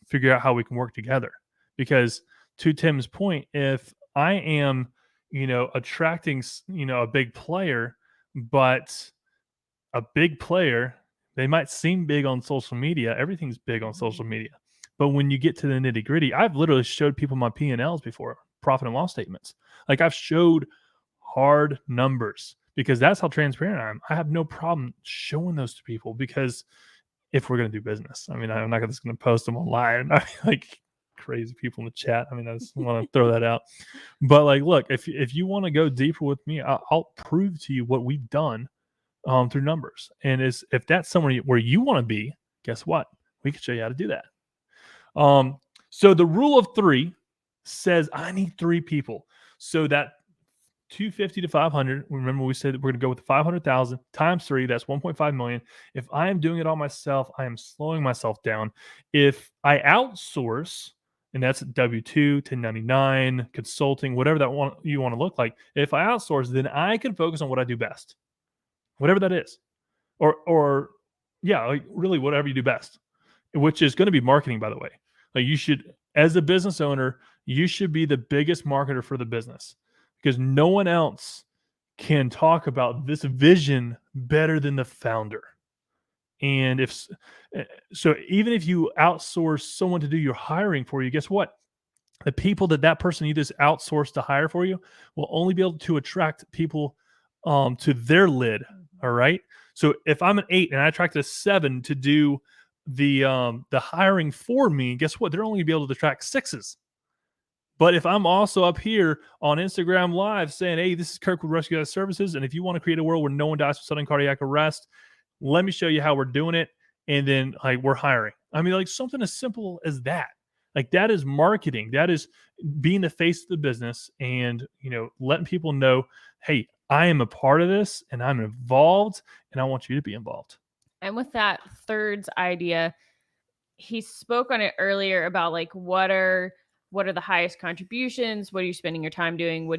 figure out how we can work together. Because to Tim's point, if I am, attracting, a big player, but a big player, they might seem big on social media. Everything's big on social media. But when you get to the nitty gritty, I've literally showed people my P&Ls before, profit and loss statements. Like I've showed hard numbers because that's how transparent I am. I have no problem showing those to people because if we're going to do business, I mean, I'm not just going to post them online. Like crazy people in the chat. I mean, I just want to throw that out. But like, look, if you want to go deeper with me, I'll prove to you what we've done through numbers. And if that's somewhere where you want to be, guess what? We can show you how to do that. So the rule of 3 says I need 3 people. So that 250 to 500, remember we said we're going to go with 500,000 times 3, that's 1.5 million. If I am doing it all myself, I am slowing myself down. If I outsource, and that's W-2, 1099, consulting, whatever you want to look like. If I outsource, then I can focus on what I do best, whatever that is, or yeah, like really whatever you do best, which is going to be marketing, by the way. Like you should, as a business owner, you should be the biggest marketer for the business because no one else can talk about this vision better than the founder. And even if you outsource someone to do your hiring for you, guess what? The people that person you just outsourced to hire for you will only be able to attract people to their lid. All right. So if I'm an 8 and I attract a 7 to do the hiring for me, guess what? They're only gonna be able to attract 6s. But if I'm also up here on Instagram Live saying, hey, this is Kirk with Rescue Guys Services, and if you want to create a world where no one dies from sudden cardiac arrest, let me show you how we're doing it. And then like we're hiring. I mean, like something as simple as that. Like that is marketing. That is being the face of the business and, letting people know, hey, I am a part of this and I'm involved and I want you to be involved. And with that third idea, he spoke on it earlier about like what are the highest contributions? What are you spending your time doing?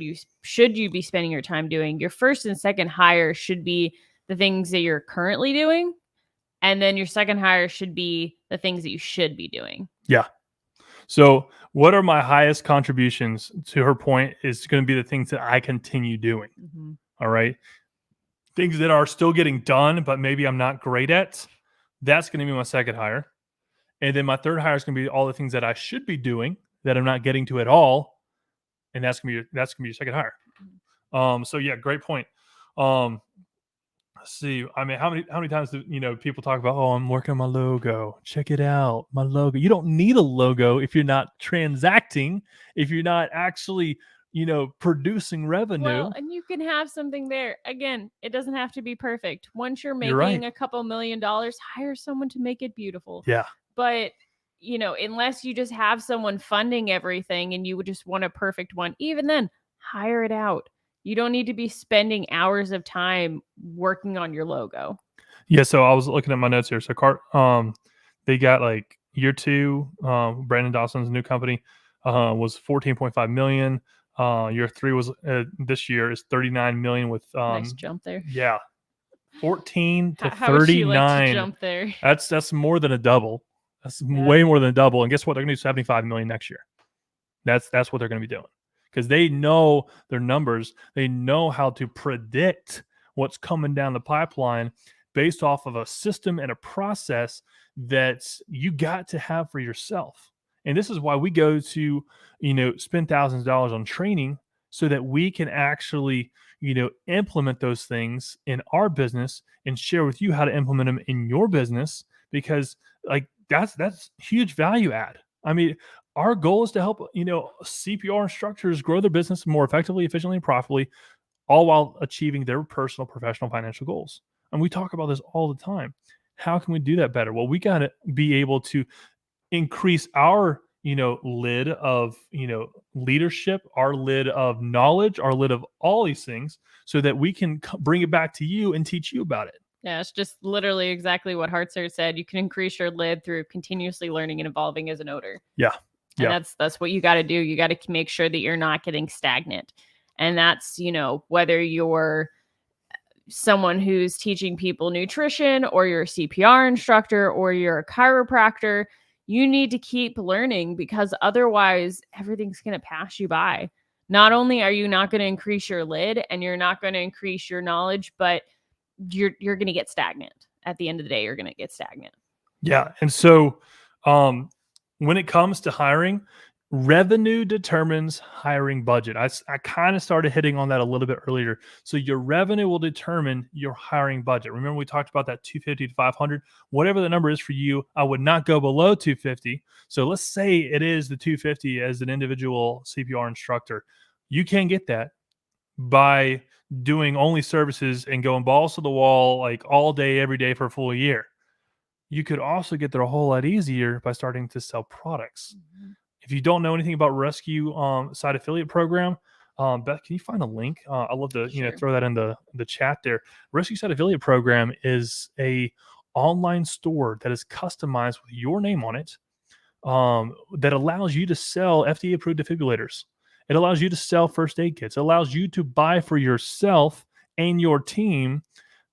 Should you be spending your time doing? Your first and second hire should be the things that you're currently doing. And then your second hire should be the things that you should be doing. Yeah. So what are my highest contributions, to her point, is going to be the things that I continue doing. Mm-hmm. All right. Things that are still getting done, but maybe I'm not great at. That's going to be my second hire. And then my third hire is going to be all the things that I should be doing that I'm not getting to at all. And that's going to be your second hire. So yeah, great point. Let's see. I mean, how many times do people talk about, oh, I'm working on my logo. Check it out, my logo. You don't need a logo if you're not transacting, if you're not actually, producing revenue. Well, and you can have something there. Again, it doesn't have to be perfect. Once you're You're right. making a couple $1 million, hire someone to make it beautiful. Yeah. But, unless you just have someone funding everything and you would just want a perfect one, even then, hire it out. You don't need to be spending hours of time working on your logo. Yeah. So I was looking at my notes here. So they got like year 2, Brandon Dawson's new company was 14.5 million. Year 3 was this year is 39 million with nice jump there. Yeah. 14 to How would you like to 39. jump there? That's more than a double. That's way more than a double. And guess what? They're going to do 75 million next year. That's what they're going to be doing, because they know their numbers. They know how to predict what's coming down the pipeline based off of a system and a process that you got to have for yourself. And this is why we go to, spend thousands of dollars on training so that we can actually, implement those things in our business and share with you how to implement them in your business, because like that's huge value add. I mean, our goal is to help, CPR instructors grow their business more effectively, efficiently, and profitably, all while achieving their personal, professional, financial goals. And we talk about this all the time. How can we do that better? Well, we got to be able to increase our, lid of, leadership, our lid of knowledge, our lid of all these things, so that we can bring it back to you and teach you about it. Yeah, it's just literally exactly what Hartzler said. You can increase your lid through continuously learning and evolving as an owner. Yeah. And that's what you got to do. You got to make sure that you're not getting stagnant. And that's, whether you're someone who's teaching people nutrition, or you're a CPR instructor, or you're a chiropractor, you need to keep learning, because otherwise everything's going to pass you by. Not only are you not going to increase your lid and you're not going to increase your knowledge, but you're going to get stagnant. At the end of the day, you're going to get stagnant. Yeah. And so when it comes to hiring, revenue determines hiring budget. I kind of started hitting on that a little bit earlier. So your revenue will determine your hiring budget. Remember, we talked about that 250 to 500, whatever the number is for you. I would not go below 250. So let's say it is the 250 as an individual CPR instructor. You can get that by doing only services and going balls to the wall, like all day, every day for a full year. You could also get there a whole lot easier by starting to sell products. Mm-hmm. If you don't know anything about Rescue Side Affiliate Program, Beth, can you find a link? I'd love to throw that in the chat there. Rescue Side Affiliate Program is a online store that is customized with your name on it, that allows you to sell FDA approved defibrillators. It allows you to sell first aid kits. It allows you to buy for yourself and your team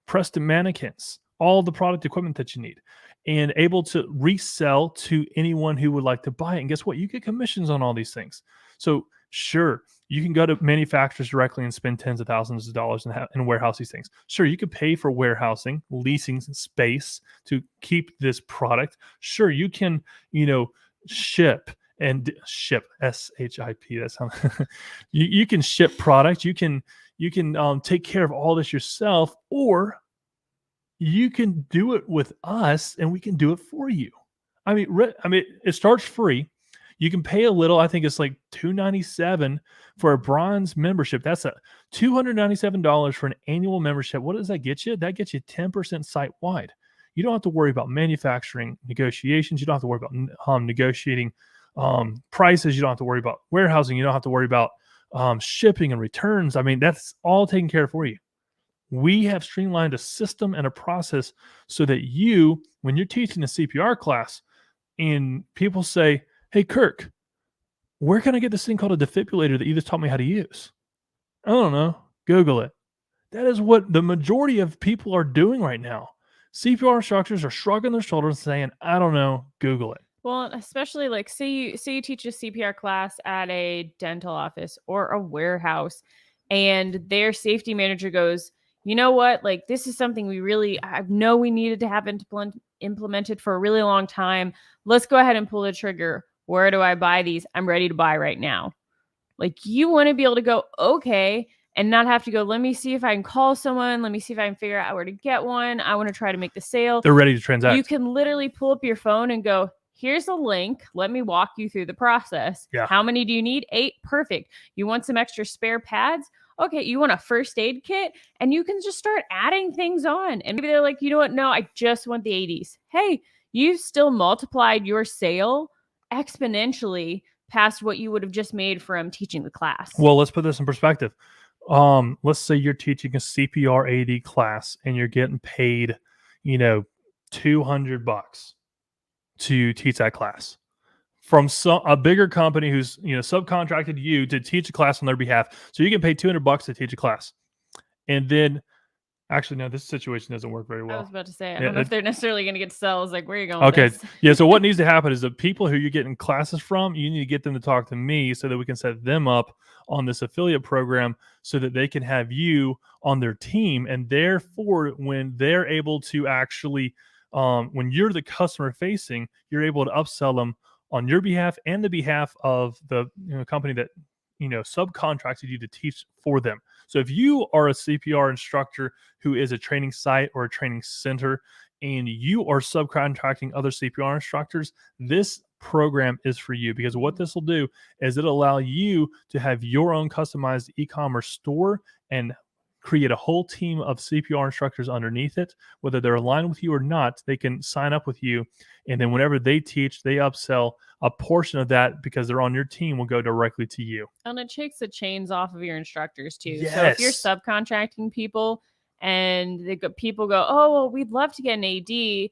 Preston mannequins, all the product equipment that you need, and able to resell to anyone who would like to buy it. And guess what? You get commissions on all these things. So sure, you can go to manufacturers directly and spend tens of thousands of dollars and warehouse these things. Sure, you could pay for warehousing, leasing space to keep this product. Sure, you can, ship S-H-I-P. That's how you can ship product. You can take care of all this yourself, or you can do it with us and we can do it for you. I mean, it starts free. You can pay a little. I think it's like $297 for a bronze membership. That's a $297 for an annual membership. What does that get you? That gets you 10% site wide. You don't have to worry about manufacturing negotiations. You don't have to worry about negotiating prices. You don't have to worry about warehousing. You don't have to worry about shipping and returns. I mean, that's all taken care of for you. We have streamlined a system and a process so that you, when you're teaching a CPR class and people say, "Hey, Kirk, where can I get this thing called a defibrillator that you just taught me how to use?" I don't know. Google it. That is what the majority of people are doing right now. CPR instructors are shrugging their shoulders and saying, "I don't know, Google it." Well, especially like say you teach a CPR class at a dental office or a warehouse, and their safety manager goes, "You know what? Like, this is something I know we needed to have implemented for a really long time. Let's go ahead and pull the trigger. Where do I buy these? I'm ready to buy right now." Like, you want to be able to go, okay, and not have to go, let me see if I can call someone. Let me see if I can figure out where to get one. I want to try to make the sale. They're ready to transact. You can literally pull up your phone and go, here's a link. Let me walk you through the process. Yeah. How many do you need? 8. Perfect. You want some extra spare pads? Okay, you want a first aid kit? And you can just start adding things on. And maybe they're like, you know what? No, I just want the 80s. Hey, you've still multiplied your sale exponentially past what you would have just made from teaching the class. Well, let's put this in perspective. Let's say you're teaching a CPR AD class and you're getting paid, $200 to teach that class from a bigger company who's subcontracted you to teach a class on their behalf. So you get paid $200 to teach a class, and then actually no, this situation doesn't work very well. I was about to say, I don't know if they're necessarily going to get sales. Like, where are you going? Okay, with this? yeah. So what needs to happen is the people who you're getting classes from, you need to get them to talk to me so that we can set them up on this affiliate program so that they can have you on their team, and therefore when they're able to actually when you're the customer facing, you're able to upsell them on your behalf and the behalf of the company that subcontracted you to teach for them. So if you are a CPR instructor who is a training site or a training center and you are subcontracting other CPR instructors, this program is for you, because what this will do is it'll allow you to have your own customized e-commerce store and create a whole team of CPR instructors underneath it. Whether they're aligned with you or not, they can sign up with you. And then whenever they teach, they upsell a portion of that because they're on your team will go directly to you. And it takes the chains off of your instructors too. Yes. So if you're subcontracting people and people go, oh, well, we'd love to get an AD,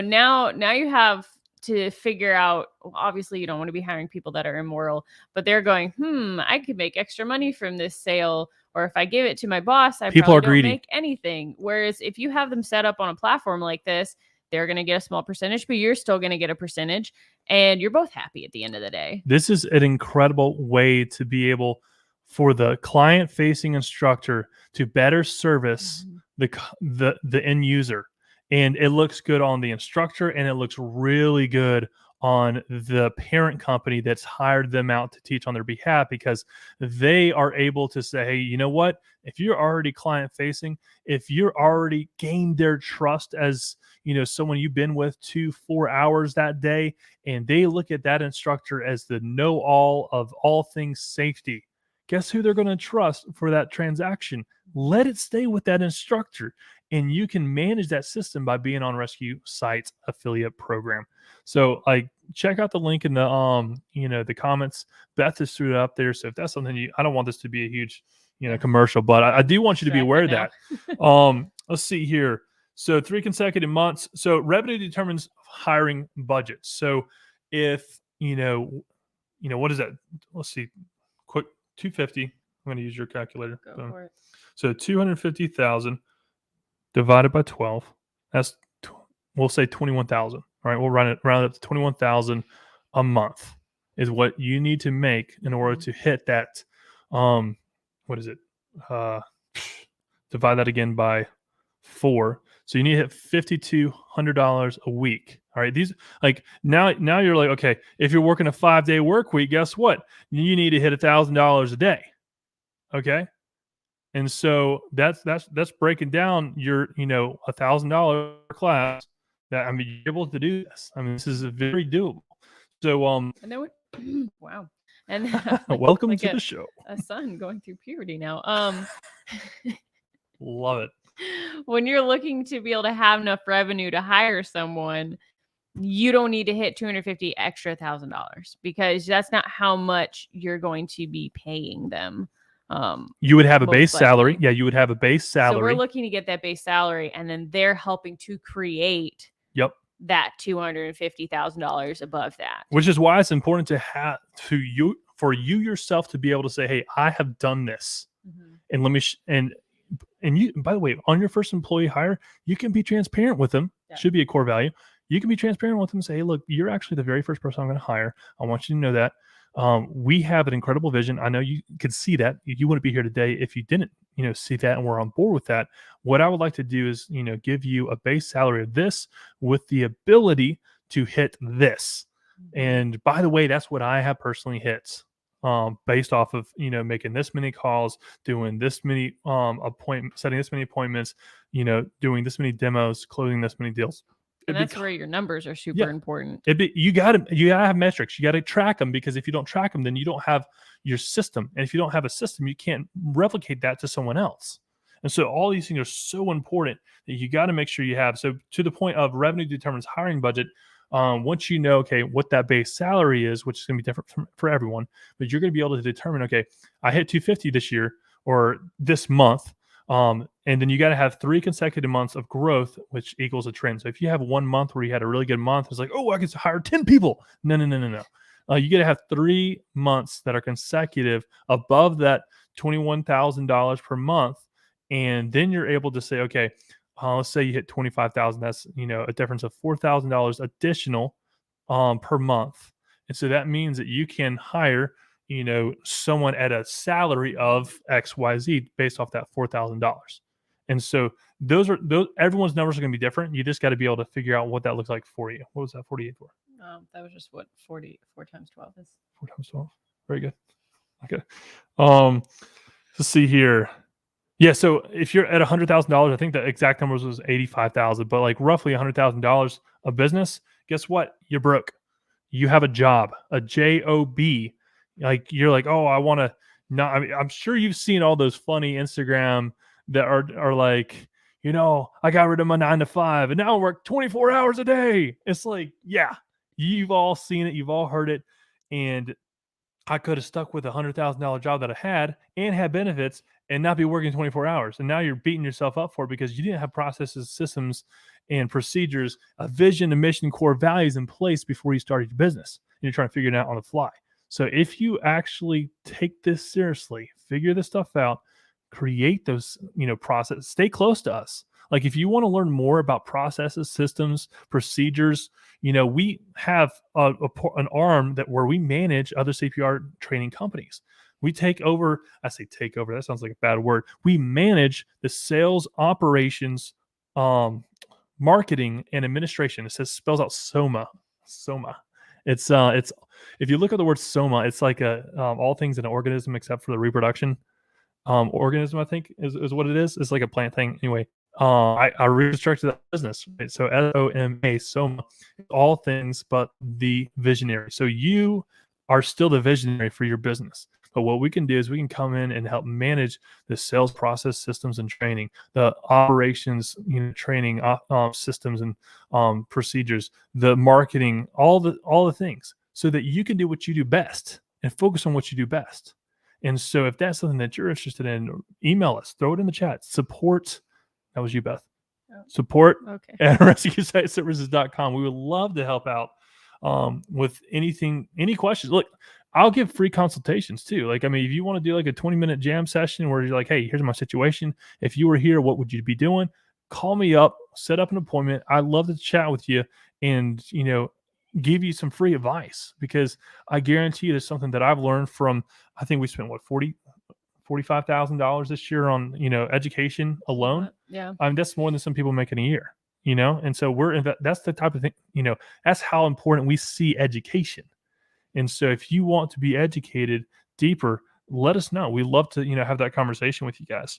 now you have to figure out, obviously you don't want to be hiring people that are immoral, but they're going, I could make extra money from this sale. Or if I give it to my boss, People probably are greedy. Don't make anything. Whereas if you have them set up on a platform like this, they're going to get a small percentage, but you're still going to get a percentage, and you're both happy at the end of the day. This is an incredible way to be able for the client-facing instructor to better service the end user. And it looks good on the instructor, and it looks really good on the parent company that's hired them out to teach on their behalf, because they are able to say, hey, you know what? If you're already client facing, if you're already gained their trust as someone you've been with 2-4 hours that day, and they look at that instructor as the know-all of all things safety, guess who they're going to trust for that transaction? Let it stay with that instructor. And you can manage that system by being on Rescue Site's affiliate program. So check out the link in the the comments. Beth has threw it up there. So if that's something I don't want this to be a huge commercial, but I do want you to be aware of that. Let's see here. So 3 consecutive months. So revenue determines hiring budgets. So if what is that? Let's see. Quick 250. I'm going to use your calculator. Go for it. So 250,000 divided by 12. That's we'll say 21,000. All right, we'll round it up to 21,000 a month is what you need to make in order to hit that. What is it? Divide that again by 4. So you need to hit $5,200 a week. All right, these now you're like, okay, if you're working a 5-day work week, guess what? You need to hit $1,000 a day. Okay. And so that's breaking down your $1,000 class. That you're able to do this. This is very doable. So and then wow, and welcome to the show. A son going through puberty now. Love it. When you're looking to be able to have enough revenue to hire someone, you don't need to hit $250 extra $1,000, because that's not how much you're going to be paying them. You would have a base salary. Yeah, you would have a base salary. So we're looking to get that base salary, and then they're helping to create that $250,000 above that. Which is why it's important to have for you yourself to be able to say, hey, I have done this. And let me and you, by the way, on your first employee hire, you can be transparent with them. Yeah. Should be a core value. You can be transparent with them and say, hey, look, you're actually the very first person I'm going to hire. I want you to know that. We have an incredible vision. I know you could see that. You wouldn't be here today if you didn't, see that, and we're on board with that. What I would like to do is, give you a base salary of this with the ability to hit this. And by the way, that's what I have personally hit, based off of, making this many calls, doing this many appointments, setting this many appointments, doing this many demos, closing this many deals. And that's where your numbers are super important. You gotta have metrics. You gotta track them, because if you don't track them, then you don't have your system. And if you don't have a system, you can't replicate that to someone else. And so all these things are so important that you got to make sure you have. So to the point of revenue determines hiring budget, once you know, okay, what that base salary is, which is going to be different for everyone, but you're going to be able to determine, okay, I hit 250 this year or this month. And then you got to have 3 consecutive months of growth, which equals a trend. So if you have 1 month where you had a really good month, it's like, oh, I can hire 10 people. No. You got to have 3 months that are consecutive above that $21,000 per month. And then you're able to say, okay, let's say you hit 25,000. That's, a difference of $4,000 additional per month. And so that means that you can hire, someone at a salary of XYZ based off that $4,000. And so everyone's numbers are going to be different. You just got to be able to figure out what that looks like for you. What was that 48 for? That was just what 4 times 12 is. 4 times 12. Very good. Okay. Let's see here. Yeah, so if you're at $100,000, I think the exact numbers was 85,000, but like roughly $100,000 a business. Guess what? You're broke. You have a job, a job. Like you're like, oh, I want to not. I mean, I'm sure you've seen all those funny Instagram that are like, I got rid of my 9 to 5 and now I work 24 hours a day. It's like, yeah, you've all seen it, you've all heard it, and I could have stuck with a $100,000 job that I had and had benefits and not be working 24 hours. And now you're beating yourself up for it because you didn't have processes, systems, and procedures, a vision, a mission, core values in place before you started your business. And you're trying to figure it out on the fly. So if you actually take this seriously, figure this stuff out, create those, processes, stay close to us. Like if you want to learn more about processes, systems, procedures, we have an arm where we manage other CPR training companies. We take over. I say take over. That sounds like a bad word. We manage the sales, operations, marketing, and administration. It spells out SOMA. It's if you look at the word SOMA, it's like all things in an organism except for the reproduction organism. I think is what it is. It's like a plant thing. Anyway, I restructured that business. Right? So SOMA, all things but the visionary. So you are still the visionary for your business. But what we can do is we can come in and help manage the sales process, systems, and training, the operations, training systems and procedures, the marketing, all the things, so that you can do what you do best and focus on what you do best. And so if that's something that you're interested in, email us, throw it in the chat. Support. That was you, Beth. Oh. Support at rescuesiteservices.com. We would love to help out with anything, any questions. Look, I'll give free consultations too. Like, I mean, if you want to do like a 20-minute jam session where you're like, hey, here's my situation. If you were here, what would you be doing? Call me up, set up an appointment. I'd love to chat with you and, give you some free advice, because I guarantee you there's something that I've learned from, I think we spent $45,000 this year on, education alone. Yeah. I mean, that's more than some people make in a year, and so that's the type of thing, that's how important we see education. And so if you want to be educated deeper, let us know. We love to, have that conversation with you guys.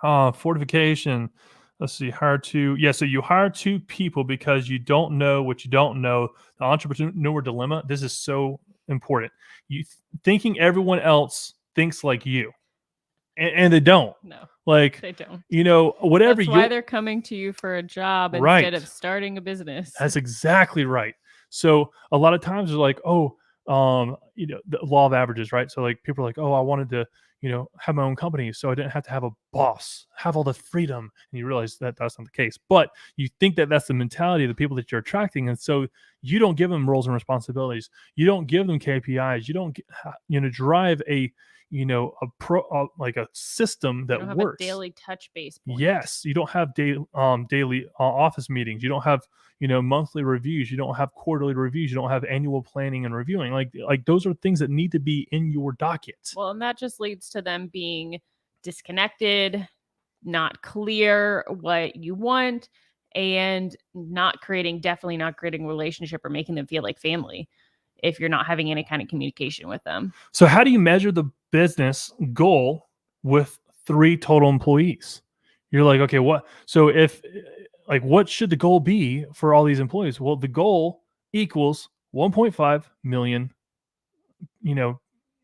Fortification. Let's see. So you hire 2 people because you don't know what you don't know. The entrepreneur dilemma. This is so important. You thinking everyone else thinks like you, and they don't. No, like they don't. Whatever. That's why they're coming to you for a job instead of starting a business. That's exactly right. So a lot of times they're like, oh, the law of averages, right? So like people are like, oh, I wanted to, have my own company, so I didn't have to have a boss, have all the freedom. And you realize that that's not the case, but you think that that's the mentality of the people that you're attracting. And so you don't give them roles and responsibilities. You don't give them KPIs. You don't, drive a, like a system that you don't works. Have a daily touch base point. Yes. You don't have daily office meetings. You don't have, monthly reviews. You don't have quarterly reviews. You don't have annual planning and reviewing. Like those are things that need to be in your docket. Well, and that just leads to them being disconnected, not clear what you want, and definitely not creating a relationship or making them feel like family if you're not having any kind of communication with them. So how do you measure the business goal with 3 total employees? You're like, okay, what? So if like, what should the goal be for all these employees? Well, the goal equals 1.5 million,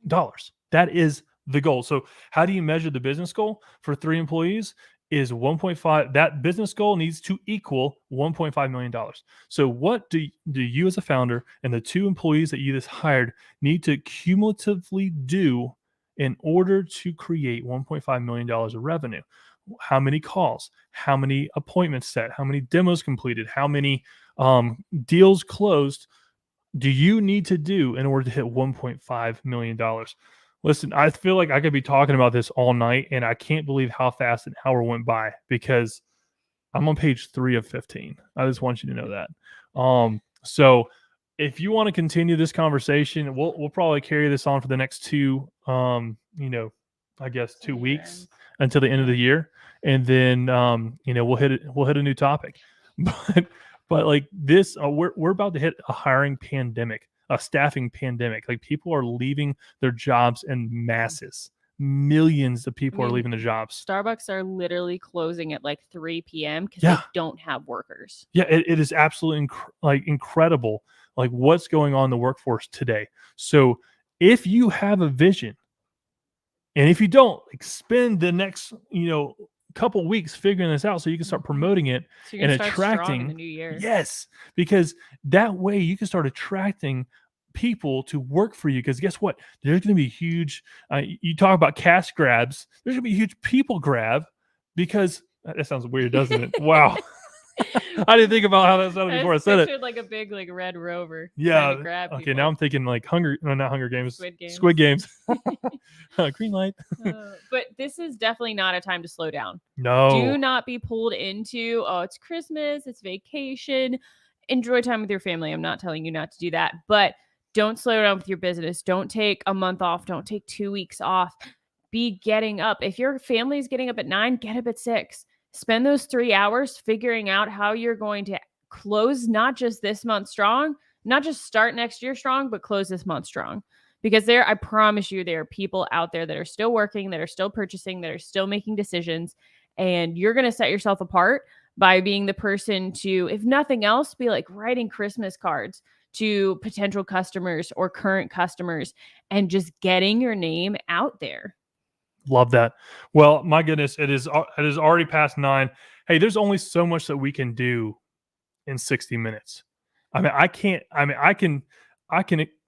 dollars. That is the goal. So how do you measure the business goal for 3 employees? Is 1.5. That business goal needs to equal $1.5 million. So what do you as a founder and the 2 employees that you just hired need to cumulatively do in order to create $1.5 million of revenue? How many calls? How many appointments set? How many demos completed? How many deals closed do you need to do in order to hit $1.5 million? Listen, I feel like I could be talking about this all night, and I can't believe how fast an hour went by because I'm on page 3 of 15. I just want you to know that. So if you want to continue this conversation, we'll probably carry this on for the next 2, I guess 2 weeks until the end of the year, and then we'll hit a new topic. But like this, we're about to hit a hiring pandemic, a staffing pandemic. Like, people are leaving their jobs in masses. Millions of people are leaving their jobs. Starbucks are literally closing at like 3 p.m. because they don't have workers. Yeah, it is absolutely incredible, like what's going on in the workforce today. So if you have a vision, and if you don't, like, spend the next couple weeks figuring this out so you can start promoting it and attracting in the new year. Yes, because that way you can start attracting people to work for you. Because guess what? There's going to be huge. You talk about cash grabs. There's going to be a huge people grab, because that sounds weird, doesn't it? Wow. I didn't think about how that sounded before I said it. Like a big Red Rover. Yeah. To grab okay. people. Now I'm thinking like not Hunger Games. Squid Games. Green light. But this is definitely not a time to slow down. No. Do not be pulled into, it's Christmas, it's vacation. Enjoy time with your family. I'm not telling you not to do that, but don't slow down with your business. Don't take a month off. Don't take 2 weeks off. Be getting up. If your family is getting up at 9, get up at 6. Spend those 3 hours figuring out how you're going to close not just this month strong, not just start next year strong, but close this month strong. Because I promise you, there are people out there that are still working, that are still purchasing, that are still making decisions. And you're going to set yourself apart by being the person to, if nothing else, be like writing Christmas cards to potential customers or current customers and just getting your name out there. Love that. Well, my goodness, it is already past 9. Hey, there's only so much that we can do in 60 minutes. I can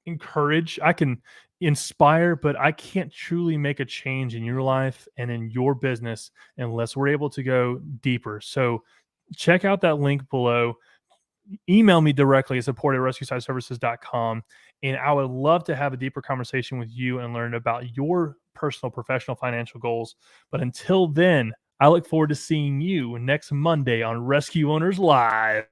encourage, I can inspire, but I can't truly make a change in your life and in your business unless we're able to go deeper. So check out that link below. Email me directly at support@rescuesiteservices.com. And I would love to have a deeper conversation with you and learn about your personal, professional, financial goals. But until then, I look forward to seeing you next Monday on Rescue Owners Live.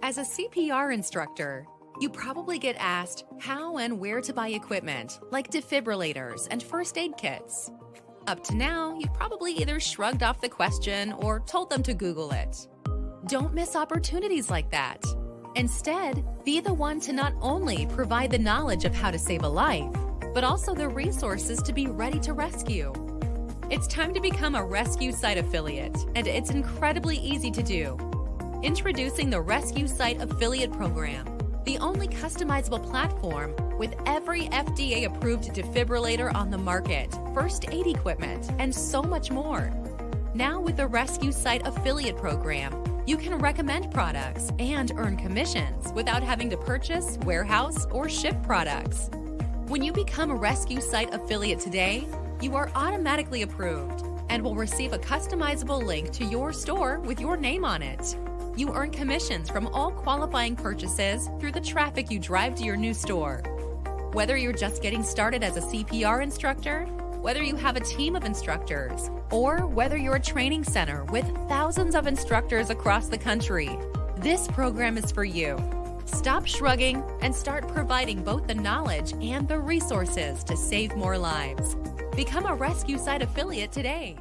As a CPR instructor, you probably get asked how and where to buy equipment like defibrillators and first aid kits. Up to now, you've probably either shrugged off the question or told them to Google it. Don't miss opportunities like that. Instead, be the one to not only provide the knowledge of how to save a life, but also the resources to be ready to rescue. It's time to become a Rescue Site affiliate, and it's incredibly easy to do. Introducing the Rescue Site Affiliate Program, the only customizable platform with every FDA-approved defibrillator on the market, first aid equipment, and so much more. Now with the Rescue Site Affiliate Program, you can recommend products and earn commissions without having to purchase, warehouse, or ship products. When you become a Rescue Site affiliate today, you are automatically approved and will receive a customizable link to your store with your name on it. You earn commissions from all qualifying purchases through the traffic you drive to your new store. Whether you're just getting started as a CPR instructor, whether you have a team of instructors, or whether you're a training center with thousands of instructors across the country, this program is for you. Stop shrugging and start providing both the knowledge and the resources to save more lives. Become a Rescue Site affiliate today.